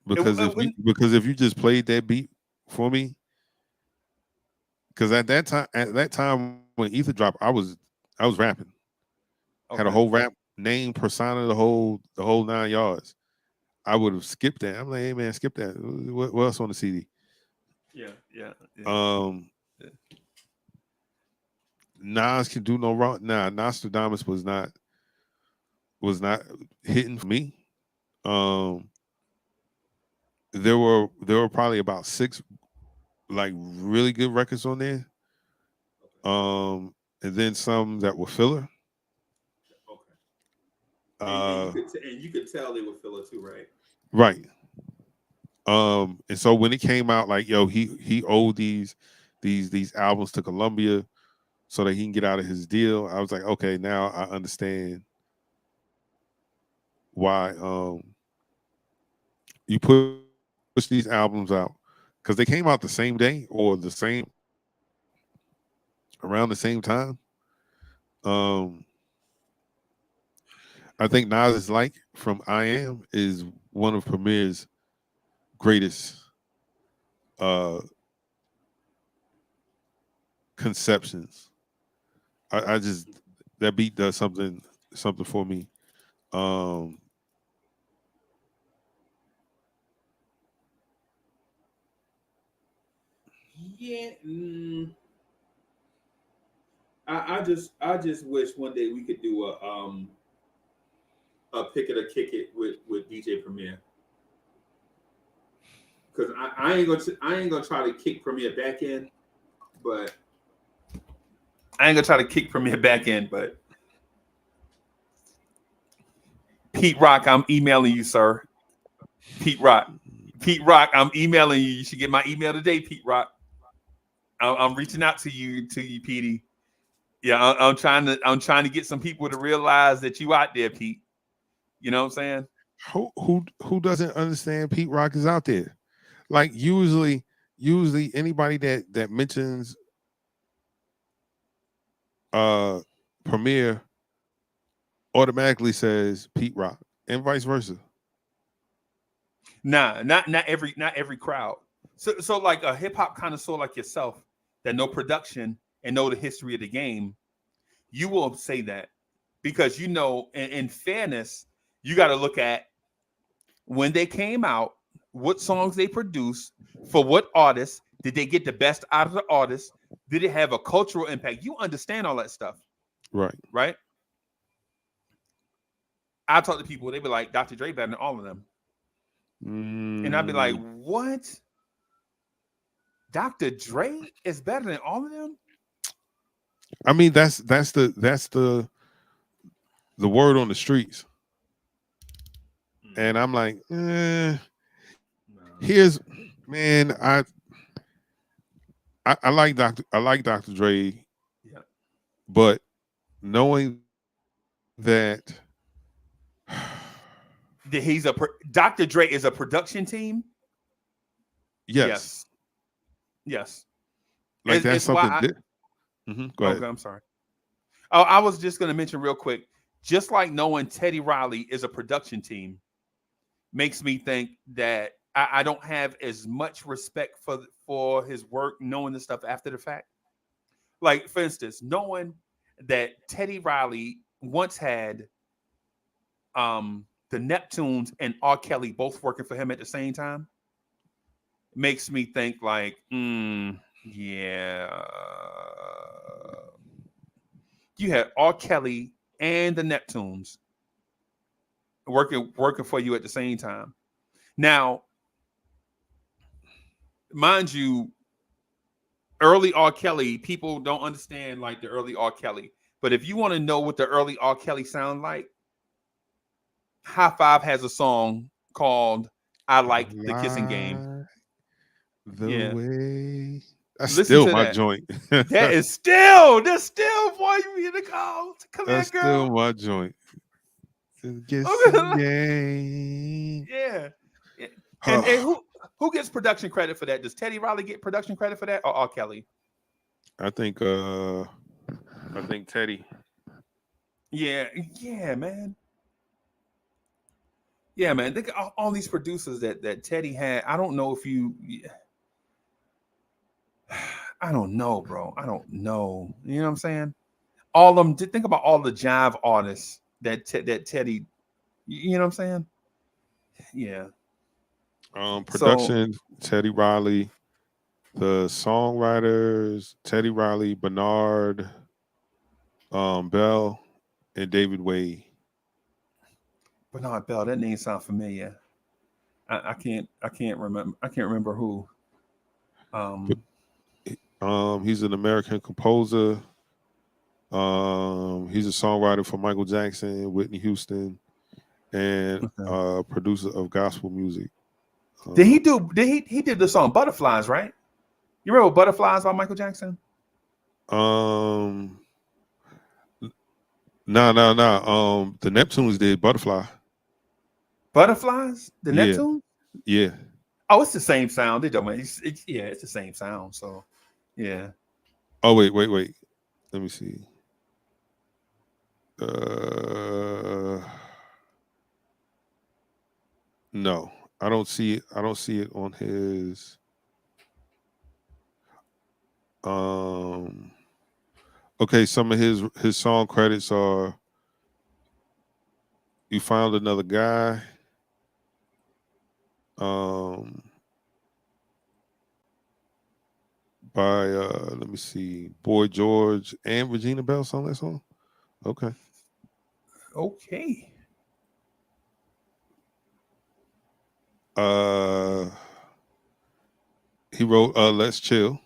Speaker 5: Because if you just played that beat for me, because at that time when Ether dropped, I was rapping. Okay. Had a whole rap name, persona, the whole 9 yards. I would have skipped that. I'm like, hey man, skip that. What else on the CD?
Speaker 6: Yeah.
Speaker 5: Nas can do no wrong. Nah, Nostradamus was not hitting for me. There were probably about 6 like really good records on there. And then some that were filler.
Speaker 6: And you could tell they were filler too, right?
Speaker 5: Right. And so when it came out, like, yo, he owed these albums to Columbia so that he can get out of his deal. I was like, okay, now I understand why you push these albums out, because they came out the same day or around the same time. I think Nas' Like from I Am is one of Premier's greatest conceptions. I just, that beat does something for me.
Speaker 6: Yeah. I just wish one day we could do a pick it or kick it with DJ Premier. Because I ain't gonna try to kick Premier back in, but Pete Rock, I'm emailing you, sir. Pete Rock, I'm emailing you. You should get my email today, Pete Rock. I'm reaching out to you, Petey. Yeah, I'm trying to get some people to realize that you out there, Pete. You know what I'm saying?
Speaker 5: Who doesn't understand Pete Rock is out there? Like usually anybody that mentions Premier automatically says Pete Rock, and vice versa.
Speaker 6: Nah, not every crowd. So like a hip hop connoisseur like yourself that know production and know the history of the game, you will say that because you know, in fairness, you got to look at when they came out, what songs they produced, for what artists, did they get the best out of the artist? Did it have a cultural impact? You understand all that stuff. Right? I talk to people, they be like, Dr. Dre better than all of them. And I'd be like, what? Dr. Dre is better than all of them?
Speaker 5: I mean, that's the word on the streets. And I'm like, here's, man, I like Dr. Dre,
Speaker 6: Yeah.
Speaker 5: but knowing that
Speaker 6: He's Dr. Dre is a production team.
Speaker 5: yes,
Speaker 6: Yes.
Speaker 5: like
Speaker 6: It's
Speaker 5: that's
Speaker 6: why
Speaker 5: something. Go ahead.
Speaker 6: Okay, I'm sorry. Oh, I was just going to mention real quick, just like knowing Teddy Riley is a production team makes me think that I don't have as much respect for his work, knowing the stuff after the fact. Like, for instance, knowing that Teddy Riley once had the Neptunes and R. Kelly both working for him at the same time makes me think like, yeah. You had R. Kelly and the Neptunes working for you at the same time. Now, mind you, early R. Kelly, people don't understand like the early R. Kelly. But if you want to know what the early R. Kelly sound like, High Five has a song called "I Like the Kissing Game."
Speaker 5: The way that's
Speaker 6: Listen
Speaker 5: still
Speaker 6: to
Speaker 5: my
Speaker 6: that.
Speaker 5: joint.
Speaker 6: That's still boy, you in the call. Come
Speaker 5: That's
Speaker 6: here, girl.
Speaker 5: still my joint. The kissing game.
Speaker 6: Yeah. And who gets production credit for that? Does Teddy Riley get production credit for that, or R. Kelly?
Speaker 5: I think Teddy.
Speaker 6: Yeah, man. Yeah, man. Think of all these producers that Teddy had. I don't know if you. I don't know, bro. I don't know. You know what I'm saying? All of them. Think about all the jive artists that Teddy. You know what I'm saying? Yeah.
Speaker 5: Production, Teddy Riley. The songwriters, Teddy Riley, Bernard, Bell, and David Wade.
Speaker 6: Bernard Bell. That name sounds familiar. I can't remember. I can't remember who.
Speaker 5: He's an American composer. He's a songwriter for Michael Jackson, Whitney Houston, and producer of gospel music.
Speaker 6: Did he did the song Butterflies, right? You remember Butterflies by Michael Jackson?
Speaker 5: No. The Neptunes did Butterfly.
Speaker 6: Butterflies? The
Speaker 5: Yeah.
Speaker 6: Neptunes?
Speaker 5: Yeah.
Speaker 6: Oh, it's the same sound. It don't matter. It's the same sound. So, yeah.
Speaker 5: Oh, wait. Let me see. No, I don't see it. I don't see it on his. Okay, some of his song credits are "You Found Another Guy." By let me see, Boy George and Regina Bell song that song. Okay. He wrote "Let's Chill."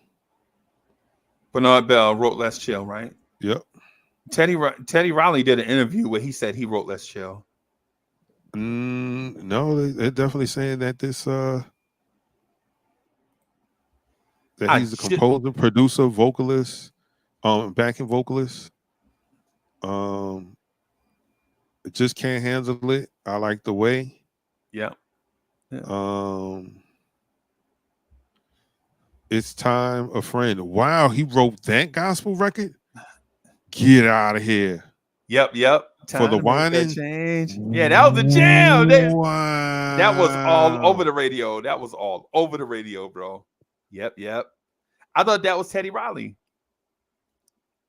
Speaker 6: Bernard Bell wrote "Let's Chill," right?
Speaker 5: Yep.
Speaker 6: Teddy Riley did an interview where he said he wrote "Let's Chill."
Speaker 5: No, they're definitely saying that this that he's the composer, producer, vocalist, backing vocalist. Just can't handle it. I like the way.
Speaker 6: Yeah.
Speaker 5: It's time, a friend. Wow, he wrote that gospel record. Get out of here.
Speaker 6: Yep.
Speaker 5: Time for the whining.
Speaker 6: Yeah, that was the jam.
Speaker 5: Wow.
Speaker 6: That was all over the radio. That was all over the radio, bro. Yep. I thought that was Teddy Riley.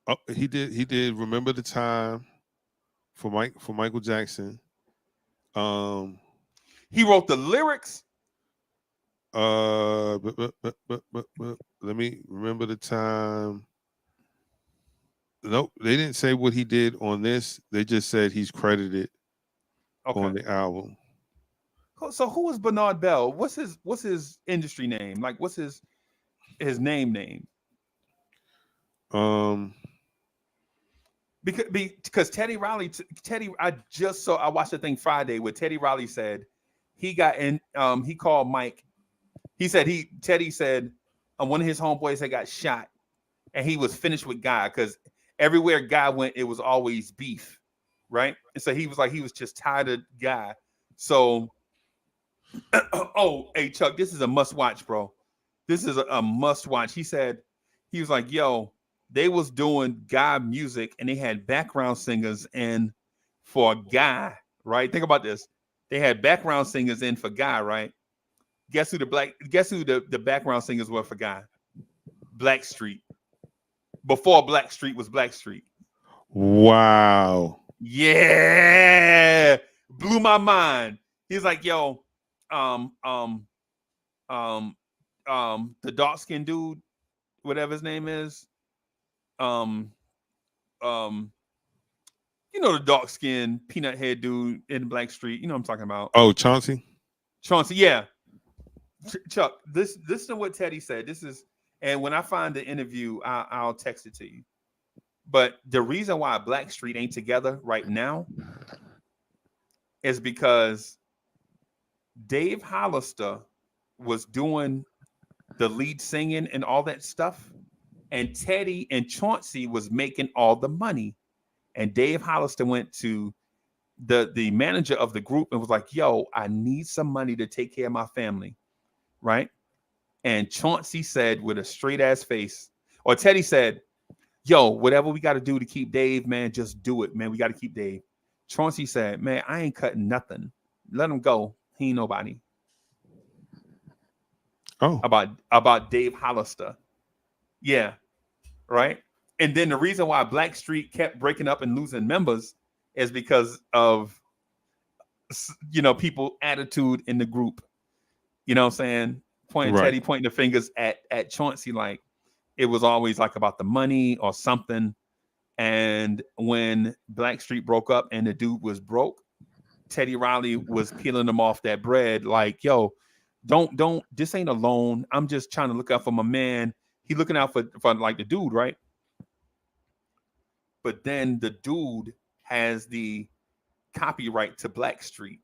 Speaker 5: Oh, he did Remember the Time for Michael Jackson.
Speaker 6: He wrote the lyrics.
Speaker 5: Let me Remember the Time. Nope, they didn't say what he did on this. They just said he's credited on the album.
Speaker 6: So who is Bernard Bell? What's his industry name? Like, what's his name? Because Teddy Riley, I watched the thing Friday where Teddy Riley said he got in. He called Mike. Teddy said one of his homeboys had got shot, and he was finished with Guy because everywhere Guy went, it was always beef, right? And so he was just tired of Guy. So, hey Chuck, this is a must watch, bro. This is a must watch. He was like, yo, they was doing Guy music and they had background singers in for Guy, right? Think about this. They had background singers in for Guy, right? Guess who the background singers were for Guy? Blackstreet. Before Blackstreet was Blackstreet.
Speaker 5: Wow.
Speaker 6: Yeah. Blew my mind. He's like, yo, the dark-skinned dude, whatever his name is, the dark-skinned peanut head dude in Blackstreet, you know what I'm talking about.
Speaker 5: Oh, Chauncey,
Speaker 6: yeah. Chuck, listen to what Teddy said. And when I find the interview, I'll text it to you. But the reason why Blackstreet ain't together right now is because Dave Hollister was doing the lead singing and all that stuff, and Teddy and Chauncey was making all the money. And Dave Hollister went to the manager of the group and was like, yo, I need some money to take care of my family, right? And Chauncey said with a straight ass face, or Teddy said, yo, whatever we got to do to keep Dave, man, just do it, man. We got to keep Dave. Chauncey said, man, I ain't cutting nothing. Let him go. He ain't nobody.
Speaker 5: Oh,
Speaker 6: about Dave Hollister. Yeah. Right. And then the reason why Blackstreet kept breaking up and losing members is because of, people attitude in the group. You know what I'm saying? Teddy pointing the fingers at Chauncey, like it was always like about the money or something. And when Blackstreet broke up and the dude was broke, Teddy Riley was peeling them off that bread. Like, yo, don't, this ain't a loan. I'm just trying to look out for my man. He looking out for like the dude, right? But then the dude has the copyright to Blackstreet,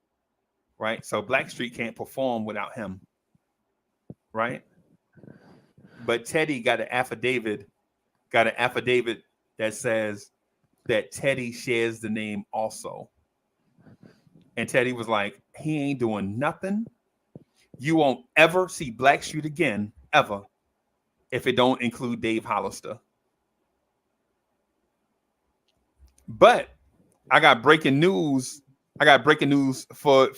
Speaker 6: right? So Blackstreet can't perform without him, right? But Teddy got an affidavit that says that Teddy shares the name also. And Teddy was like, he ain't doing nothing. You won't ever see Blackstreet again, ever, if it don't include Dave Hollister. But I got breaking news. For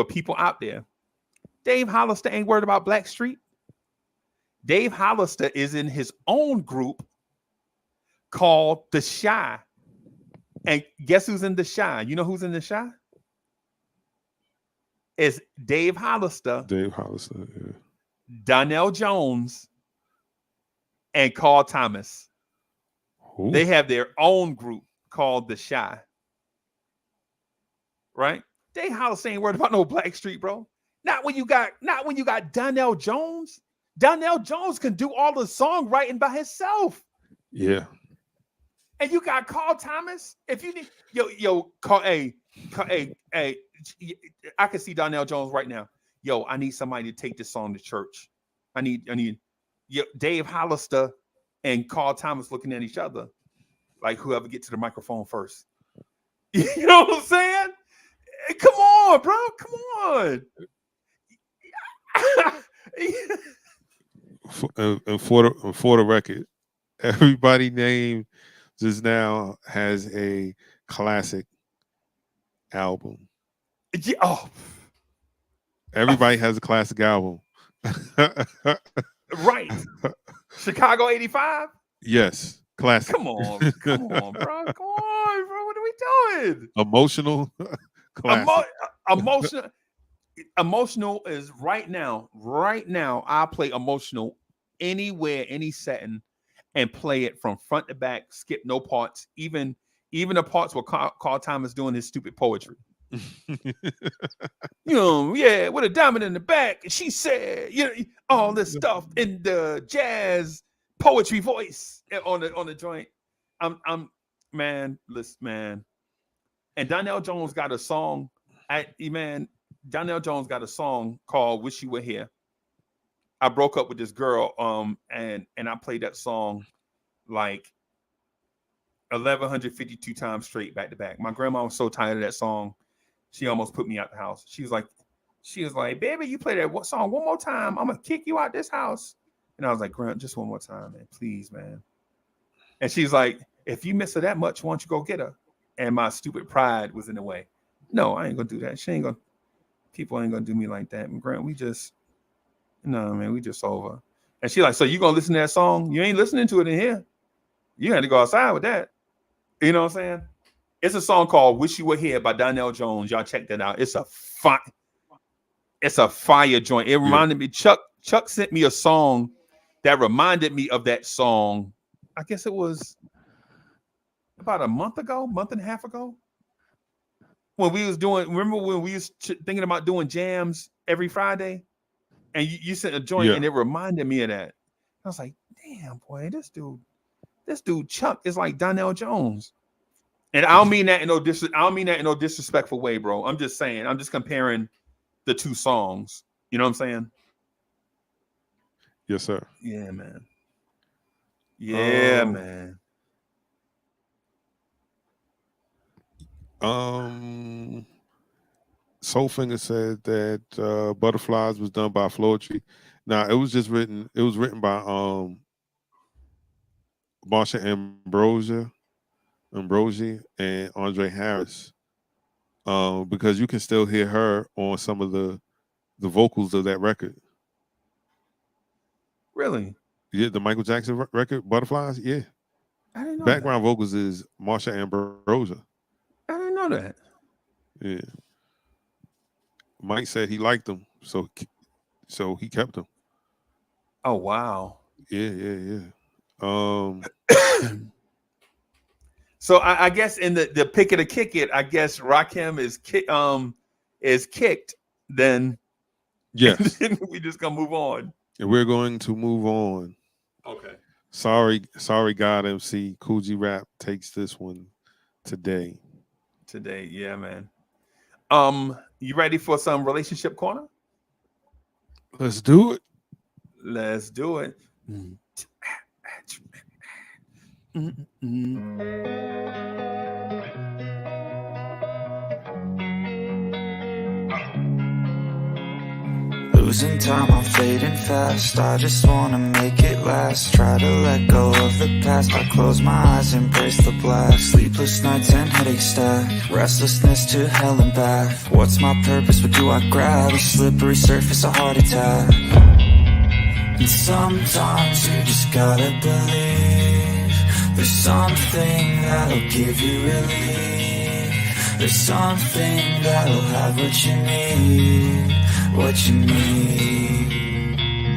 Speaker 6: people out there. Dave Hollister ain't worried about Blackstreet. Dave Hollister is in his own group called The Chi. And guess who's in The Chi? You know who's in The Chi? It's Dave Hollister.
Speaker 5: Yeah.
Speaker 6: Donnell Jones, and Carl Thomas.
Speaker 5: Ooh.
Speaker 6: They have their own group called The Chi. Right? Dave Hollister ain't worried about no Blackstreet, bro. Not when you got Donnell Jones. Donnell Jones can do all the songwriting by himself.
Speaker 5: Yeah.
Speaker 6: And you got Carl Thomas. If you need I can see Donnell Jones right now. Yo, I need somebody to take this song to church. I need Dave Hollister and Carl Thomas looking at each other like whoever get to the microphone first. You know what I'm saying? Come on, bro. Come on.
Speaker 5: And for the record, everybody named just now has a classic album.
Speaker 6: Yeah, oh.
Speaker 5: Everybody has a classic album.
Speaker 6: Right. Chicago 85?
Speaker 5: Yes. Classic.
Speaker 6: Come on, bro. Come on, bro. What are we doing?
Speaker 5: Emotional.
Speaker 6: Emotional is right now. I play Emotional anywhere, any setting, and play it from front to back, skip no parts, even the parts where Carl Thomas doing his stupid poetry. Yeah, with a diamond in the back, and she said, all this stuff in the jazz poetry voice on the joint. I'm man, listen, man. And Donnell Jones got a song. Donnell Jones got a song called "Wish You Were Here." I broke up with this girl, and I played that song like 1,152 times straight, back to back. My grandma was so tired of that song, she almost put me out the house. She was like, baby, you play that song one more time, I'm gonna kick you out this house. And I was like, Grant, just one more time, man, please, man. And she's like, if you miss her that much, why don't you go get her? And my stupid pride was in the way. No, I ain't gonna do that. People ain't gonna do me like that. And Grant, we just over. And she like, so you gonna listen to that song? You ain't listening to it in here. You had to go outside with that. You know what I'm saying? It's a song called "Wish You Were Here" by Donnell Jones. Y'all check that out. It's a fire joint. It reminded me. Chuck sent me a song that reminded me of that song. I guess it was about a month and a half ago. When we was doing, remember when we was thinking about doing jams every Friday? And you sent a joint, and it reminded me of that. I was like, damn, boy, this dude Chuck is like Donnell Jones. And I don't mean that in no disrespectful way, bro. I'm just saying, I'm just comparing the two songs. You know what I'm saying?
Speaker 5: Yes, sir.
Speaker 6: Yeah, man. Yeah, man.
Speaker 5: Soulfinger said that Butterflies was done by Floetry. Now it was written by Marsha Ambrosi and Andre Harris. Because you can still hear her on some of the vocals of that record.
Speaker 6: Really?
Speaker 5: Yeah, the Michael Jackson record, Butterflies. Yeah.
Speaker 6: I didn't know
Speaker 5: Background vocals is Marsha Ambrosia.
Speaker 6: I didn't know that.
Speaker 5: Yeah. Mike said he liked them, so he kept them.
Speaker 6: Oh wow.
Speaker 5: Yeah.
Speaker 6: So I guess in the pick it or kick it, I guess Rakim is kicked. Then
Speaker 5: yes,
Speaker 6: then we just gonna move on.
Speaker 5: And we're going to move on.
Speaker 6: Okay.
Speaker 5: Sorry, God MC. Coogee Rap takes this one today.
Speaker 6: Yeah, man. You ready for some relationship corner?
Speaker 5: Let's do it.
Speaker 6: Let's do it.
Speaker 7: Losing time, I'm fading fast. I just wanna make it last. Try to let go of the past. I close my eyes, embrace the black. Sleepless nights and headache stack. Restlessness to hell and back. What's my purpose? What do I grab? A slippery surface, a heart attack. And sometimes you just gotta believe there's something that'll give you relief. There's something that'll have what you need. What you need.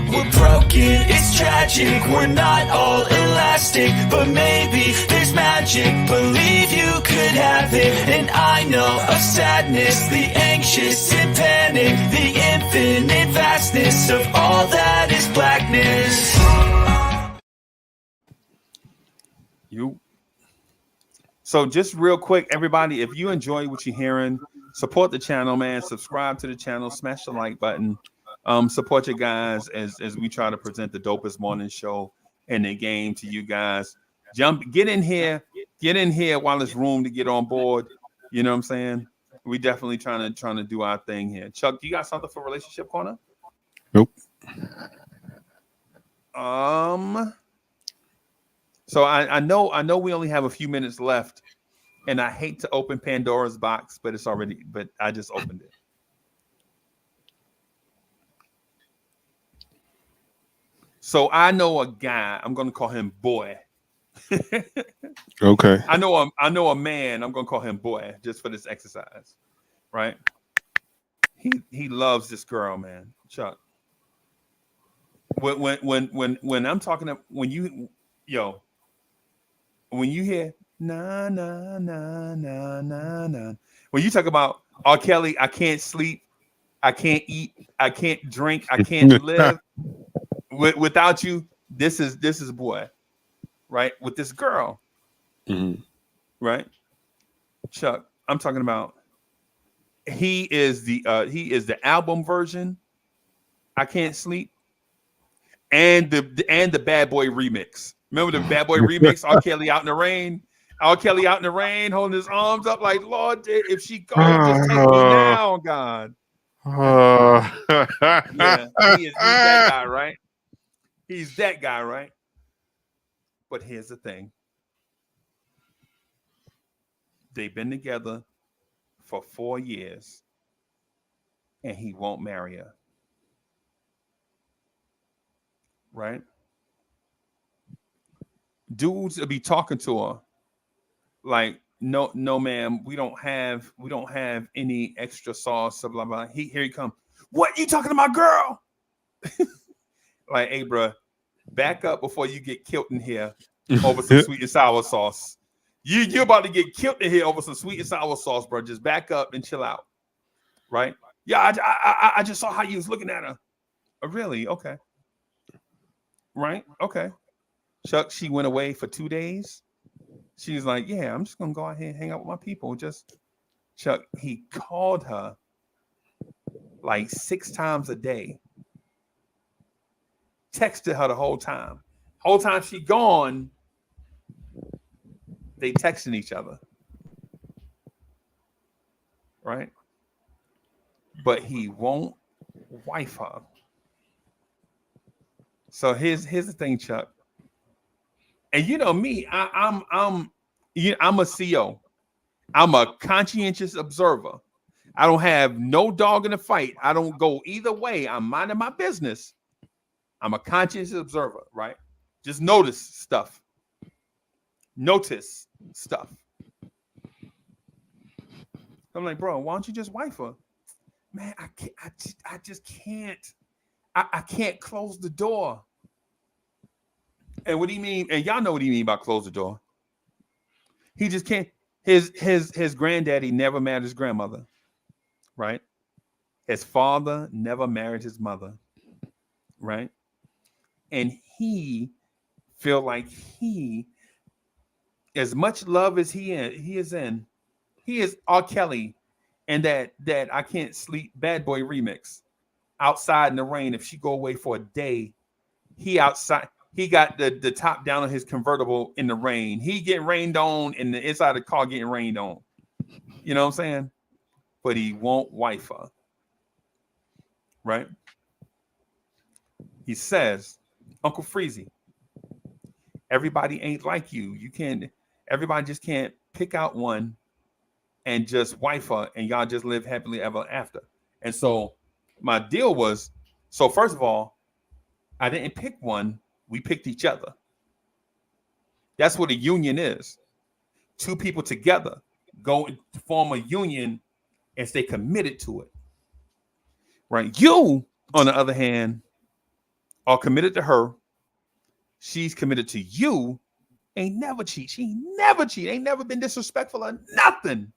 Speaker 7: We're broken, it's tragic. We're not all elastic, but maybe there's magic. Believe you could have it. And I know of sadness, the anxious and panic, the infinite vastness of all that is blackness.
Speaker 6: So just real quick, everybody, if you enjoy what you're hearing, support the channel, man. Subscribe to the channel, smash the like button. Support your guys as we try to present the dopest morning show in the game to you guys. Get in here while there's room to get on board. You know what I'm saying? We definitely trying to do our thing here. Chuck, you got something for Relationship Corner?
Speaker 5: Nope.
Speaker 6: So I know we only have a few minutes left, and I hate to open Pandora's box, but I just opened it. So I know a guy, I'm gonna call him Boy.
Speaker 5: Okay.
Speaker 6: I know a man, I'm gonna call him Boy just for this exercise, right? He loves this girl, man. Chuck. When I'm talking to when you hear na na na na na na, when you talk about R. Kelly, I can't sleep, I can't eat, I can't drink, I can't live without you. This is Boy, right? With this girl.
Speaker 5: Mm-hmm.
Speaker 6: right? Chuck, I'm talking about. He is the album version. I Can't Sleep, and the Bad Boy remix. Remember the Bad Boy remix? R. Kelly out in the rain. R. Kelly out in the rain, holding his arms up like, Lord, if she goes, just take me now, God. Yeah, he's that guy, right? He's that guy, right? But here's the thing. They've been together for 4 years, and he won't marry her. Right? Dudes will be talking to her like, no, ma'am, we don't have any extra sauce, blah blah. Here he come. What you talking to my girl? Like, hey, bro, back up before you get killed in here over some sweet and sour sauce. You're about to get killed in here over some sweet and sour sauce, bro. Just back up and chill out. Right? Yeah, I just saw how you was looking at her. Oh, really? Okay. Right? Okay. Chuck, she went away for 2 days. She's like, yeah, I'm just going to go out here and hang out with my people. Chuck, he called her like 6 times a day. Texted her the whole time. Whole time she gone, they texting each other. Right? But he won't wife her. So here's the thing, Chuck. And you know me, I'm a CO. I'm a conscientious observer. I don't have no dog in the fight. I don't go either way. I'm minding my business. I'm a conscientious observer, right? Just notice stuff. I'm like, bro, why don't you just wife her? Man, I just can't. I can't close the door. And what do you mean? And y'all know what he mean by close the door. He just can't. His granddaddy never married his grandmother, right? His father never married his mother, right? And he feel like he, as much love as he is R. Kelly and that I Can't Sleep Bad Boy remix. Outside in the rain, if she go away for a day, he outside. He got the top down on his convertible in the rain. He getting rained on, and the inside of the car getting rained on. You know what I'm saying? But he won't wife her. Right? He says, Uncle Freezy, everybody ain't like you. Everybody just can't pick out one and just wife her, and y'all just live happily ever after. And so my deal was, so first of all, I didn't pick one. We picked each other. That's what a union is. 2 people together go to form a union and stay committed to it. Right? You, on the other hand, are committed to her. She's committed to you. Ain't never cheat. She never cheat. Ain't never been disrespectful or nothing.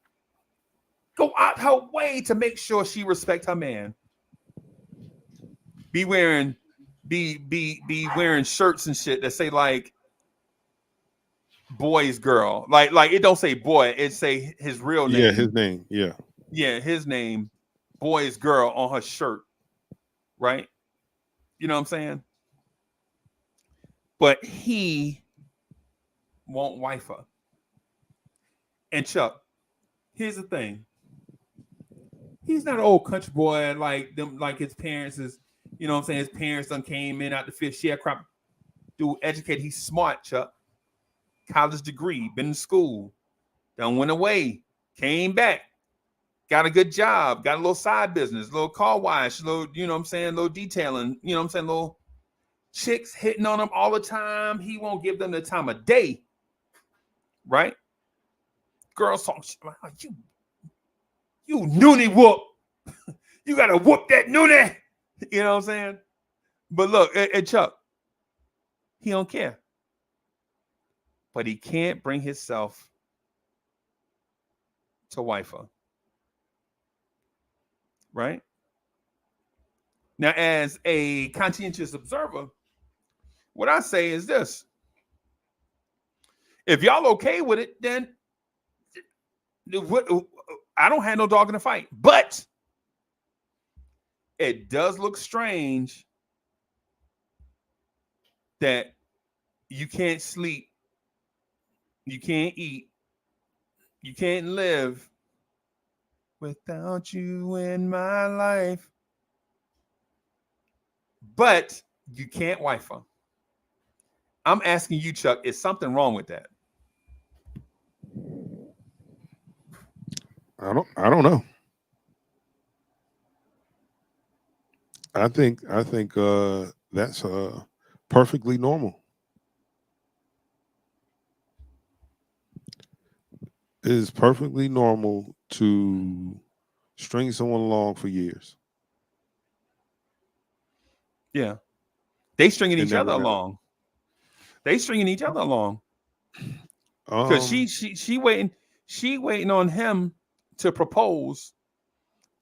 Speaker 6: Go out her way to make sure she respect her man. Be wearing shirts and shit that say like boy's girl. Like it don't say boy, it say his real name.
Speaker 5: Yeah, his name. Yeah.
Speaker 6: Yeah, his name, boy's girl on her shirt. Right? You know what I'm saying? But he won't wife her. And Chuck, here's the thing. He's not an old country boy like them, like his parents is. You know what I'm saying? His parents done came in out the 5th sharecropper. Dude, educated. He's smart, Chuck. College degree, been in school. Done went away. Came back. Got a good job. Got a little side business. Little car wash. Little, you know what I'm saying? Little detailing. You know what I'm saying? Little chicks hitting on him all the time. He won't give them the time of day. Right? Girls talk shit about you noonie whoop. You got to whoop that noonie. You know what I'm saying? But look, and Chuck, he don't care. But he can't bring himself to wife her. Right? Now, as a conscientious observer, what I say is this. If y'all okay with it, then What? I don't have no dog in the fight, but it does look strange that you can't sleep, you can't eat, you can't live without you in my life, but you can't wife her. I'm asking you, Chuck, is something wrong with that?
Speaker 5: I don't know. I think that's perfectly normal. It is perfectly normal to string someone along for years.
Speaker 6: Yeah. They stringing
Speaker 5: And
Speaker 6: each other
Speaker 5: never marry.
Speaker 6: along. They stringing each other along. Because she waiting on him to propose,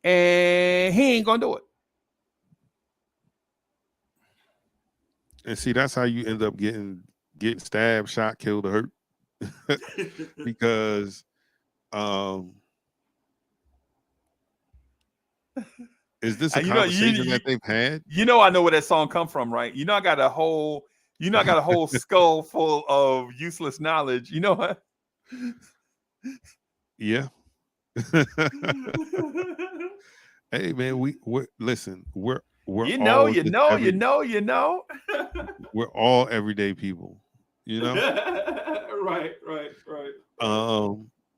Speaker 6: and he ain't gonna do it.
Speaker 5: And see, that's how you end up getting stabbed, shot, killed, or hurt. Because is this a conversation that they've had?
Speaker 6: You know, I know where that song come from, right? You know, I got a whole skull full of useless knowledge. You know what?
Speaker 5: Yeah. Hey man, we're listen, we're
Speaker 6: you
Speaker 5: all
Speaker 6: know.
Speaker 5: We're all everyday people, you know?
Speaker 6: Right.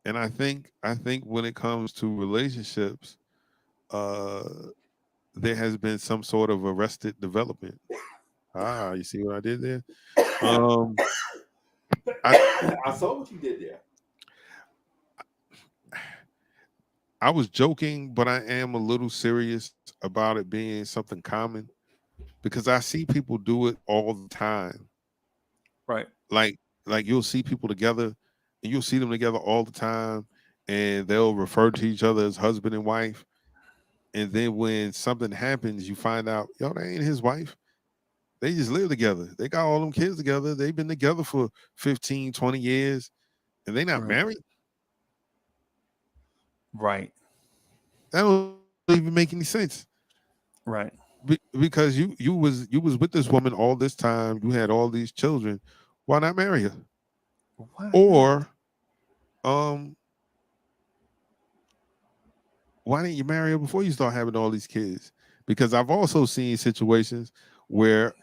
Speaker 5: And I think when it comes to relationships, there has been some sort of arrested development. You see what I did there?
Speaker 6: I saw what you did there.
Speaker 5: I was joking, but I am a little serious about it being something common because I see people do it all the time.
Speaker 6: Right.
Speaker 5: Like you'll see people together and you'll see them together all the time and they'll refer to each other as husband and wife. And then when something happens, you find out, yo, that ain't his wife. They just live together. They got all them kids together. They've been together for 15, 20 years and they not married.
Speaker 6: Right.
Speaker 5: That don't even make any sense.
Speaker 6: Right.
Speaker 5: Because you was with this woman all this time. You had all these children. Why not marry her?
Speaker 6: Why?
Speaker 5: Or why didn't you marry her before you start having all these kids? Because I've also seen situations where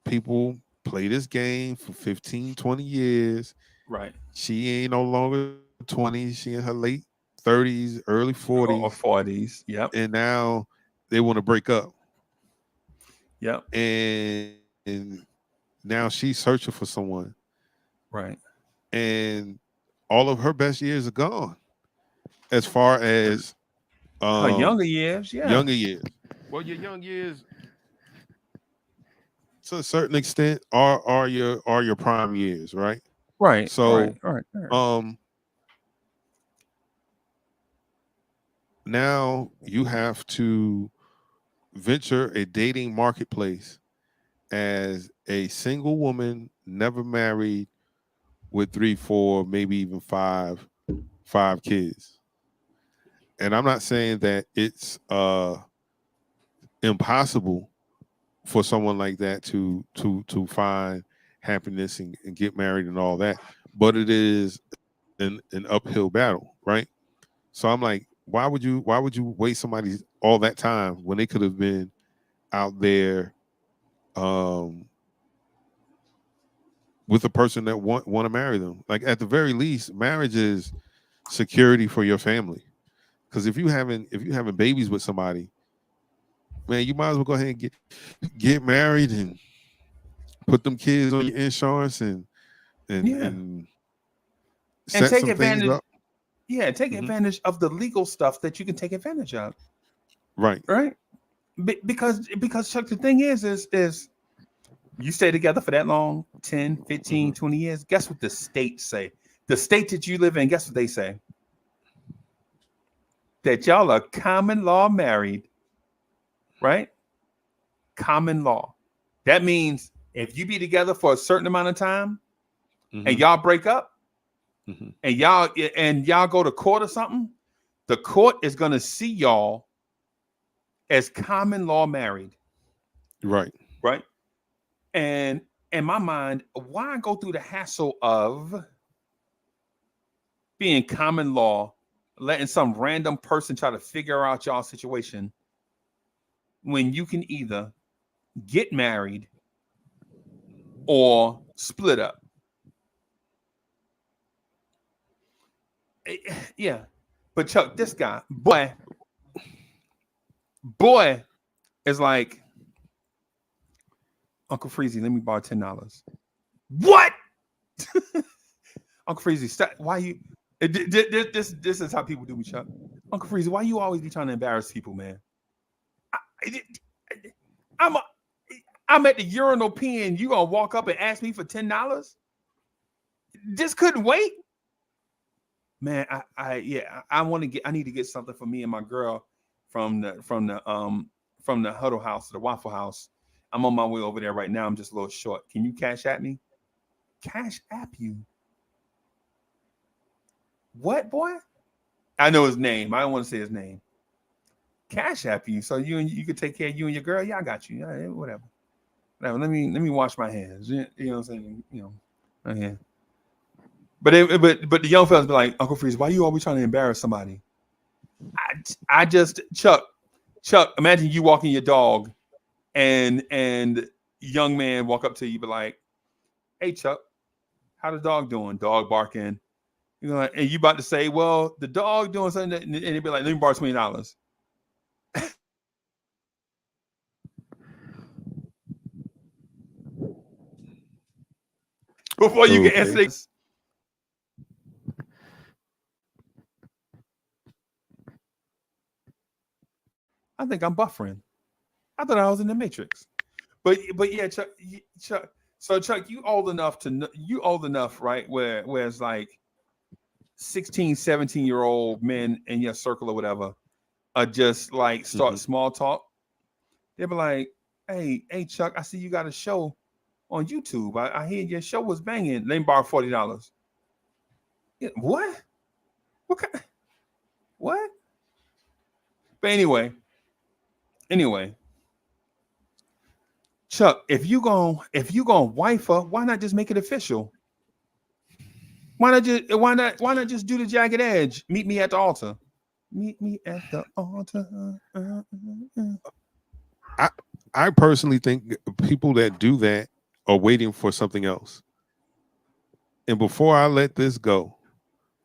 Speaker 5: people play this game for 15, 20 years.
Speaker 6: Right.
Speaker 5: She ain't no longer 20. She in her late 30s, early 40s.
Speaker 6: Or 40s. Yep.
Speaker 5: And now they want to break up.
Speaker 6: Yep.
Speaker 5: And now she's searching for someone.
Speaker 6: Right.
Speaker 5: And all of her best years are gone. As far as
Speaker 6: her younger years, yeah.
Speaker 5: Younger years. Well, your young years to a certain extent are your prime years, right?
Speaker 6: Right.
Speaker 5: So
Speaker 6: right.
Speaker 5: Now you have to venture a dating marketplace as a single woman, never married, with 3, 4, maybe even 5 kids. And I'm not saying that it's impossible for someone like that to find happiness and get married and all that, but it is an uphill battle, right? So I'm like, why would you waste somebody all that time when they could have been out there with a person that want to marry them? Like, at the very least, marriage is security for your family. Because if you having babies with somebody, man, you might as well go ahead and get married and put them kids on your insurance and set
Speaker 6: take
Speaker 5: some
Speaker 6: advantage.
Speaker 5: things up.
Speaker 6: Yeah, take advantage of the legal stuff that you can take advantage of.
Speaker 5: Right.
Speaker 6: Because Chuck, the thing is you stay together for that long, 10, 15, 20 years. Guess what the states say? The state that you live in, guess what they say? That y'all are common law married, right? Common law. That means if you be together for a certain amount of time and y'all break up, and y'all go to court or something, the court is gonna see y'all as common law married.
Speaker 5: Right.
Speaker 6: And in my mind, why go through the hassle of being common law, letting some random person try to figure out y'all situation when you can either get married or split up? Yeah. But Chuck, this guy, boy is like, Uncle Freezy, let me borrow $10. What? Uncle Freezy, stop. Why you? This is how people do me, Chuck. Uncle Freezy, why you always be trying to embarrass people, man? I'm at the urinal peeing. You gonna walk up and ask me for $10? This couldn't wait, man. I need to get something for me and my girl from the Huddle House, the Waffle House. I'm on my way over there right now. I'm just a little short. Can you cash at me? Cash app you? What, boy? I know his name. I don't want to say his name. Cash app you, so you could take care of you and your girl. Yeah, I got you. Yeah, whatever. Let me wash my hands. You know what I'm saying? You know, right here. But the young fellas be like, Uncle Freeze, why you always trying to embarrass somebody? I just Chuck. Imagine you walking your dog, and young man walk up to you, be like, "Hey, Chuck, how the dog doing? Dog barking." You know, and you about to say, "Well, the dog doing something," and he'd be like, "Let me borrow $20." Before you can answer this. I think I'm buffering. I thought I was in the Matrix. But yeah, Chuck. So Chuck, you old enough, right? Where it's like 16, 17-year-old men in your circle or whatever are just like start small talk. They'll be like, hey, Chuck, I see you got a show on YouTube. I hear your show was banging. Let me borrow $40. Yeah, what? What? But anyway, Chuck, if you gonna wife her, why not just make it official? Why not just do the jagged edge? Meet me at the altar. Meet me at the altar.
Speaker 5: I personally think people that do that are waiting for something else. And before I let this go,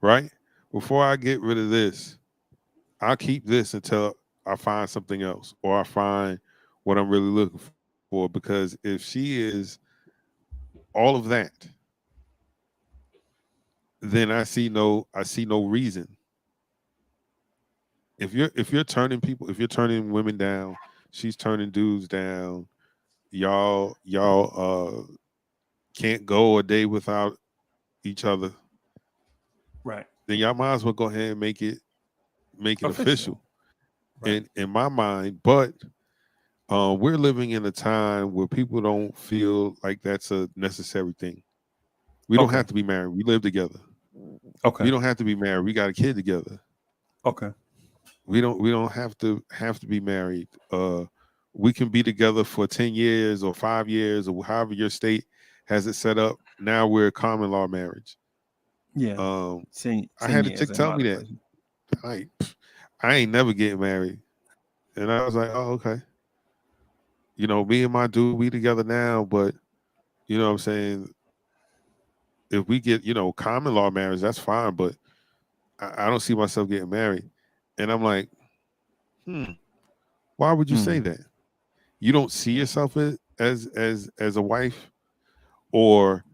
Speaker 5: right? Before I get rid of this, I'll keep this until I find something else, or I find what I'm really looking for. Because if she is all of that, then I see no reason. If you're turning women down, she's turning dudes down. Y'all can't go a day without each other,
Speaker 6: right?
Speaker 5: Then y'all might as well go ahead and make it official. Right. In my mind. But we're living in a time where people don't feel like that's a necessary thing. We don't have to be married. We live together. Okay. We don't have to be married. We got a kid together.
Speaker 6: Okay.
Speaker 5: We don't have to be married. We can be together for 10 years or 5 years or however your state has it set up. Now we're a common law marriage.
Speaker 6: Yeah.
Speaker 5: 10 I had a chick tell me that. I ain't never getting married. And I was like, oh, okay. You know, me and my dude, we together now, but you know what I'm saying? If we get, common law marriage, that's fine, but I don't see myself getting married. And I'm like, why would you say that? You don't see yourself as a wife, or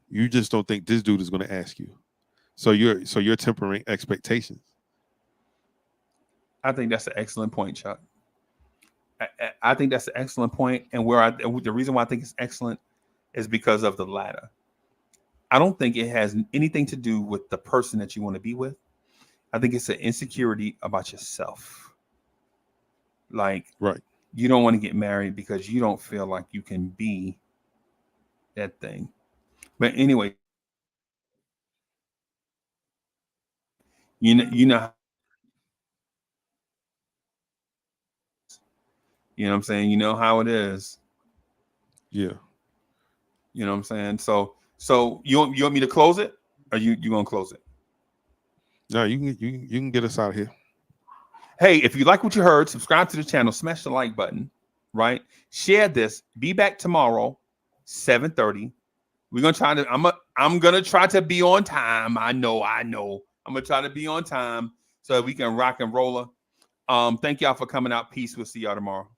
Speaker 5: you just don't think this dude is going to ask you. So you're tempering expectations.
Speaker 6: I think that's an excellent point, Chuck. I think that's an excellent point, and the reason why I think it's excellent is because of the latter. I don't think it has anything to do with the person that you want to be with. I think it's an insecurity about yourself. Like,
Speaker 5: right.
Speaker 6: You don't want to get married because you don't feel like you can be that thing. But anyway, You know, you know what I'm saying? You know how it is.
Speaker 5: Yeah.
Speaker 6: You know what I'm saying? So you want me to close it, or you gonna close it?
Speaker 5: No, you can get us out of here.
Speaker 6: Hey, if you like what you heard, subscribe to the channel, smash the like button, right? Share this. Be back tomorrow, 7:30. We're gonna try to. I'm gonna try to be on time. I know. I'm gonna try to be on time so that we can rock and roll. Thank y'all for coming out. Peace. We'll see y'all tomorrow.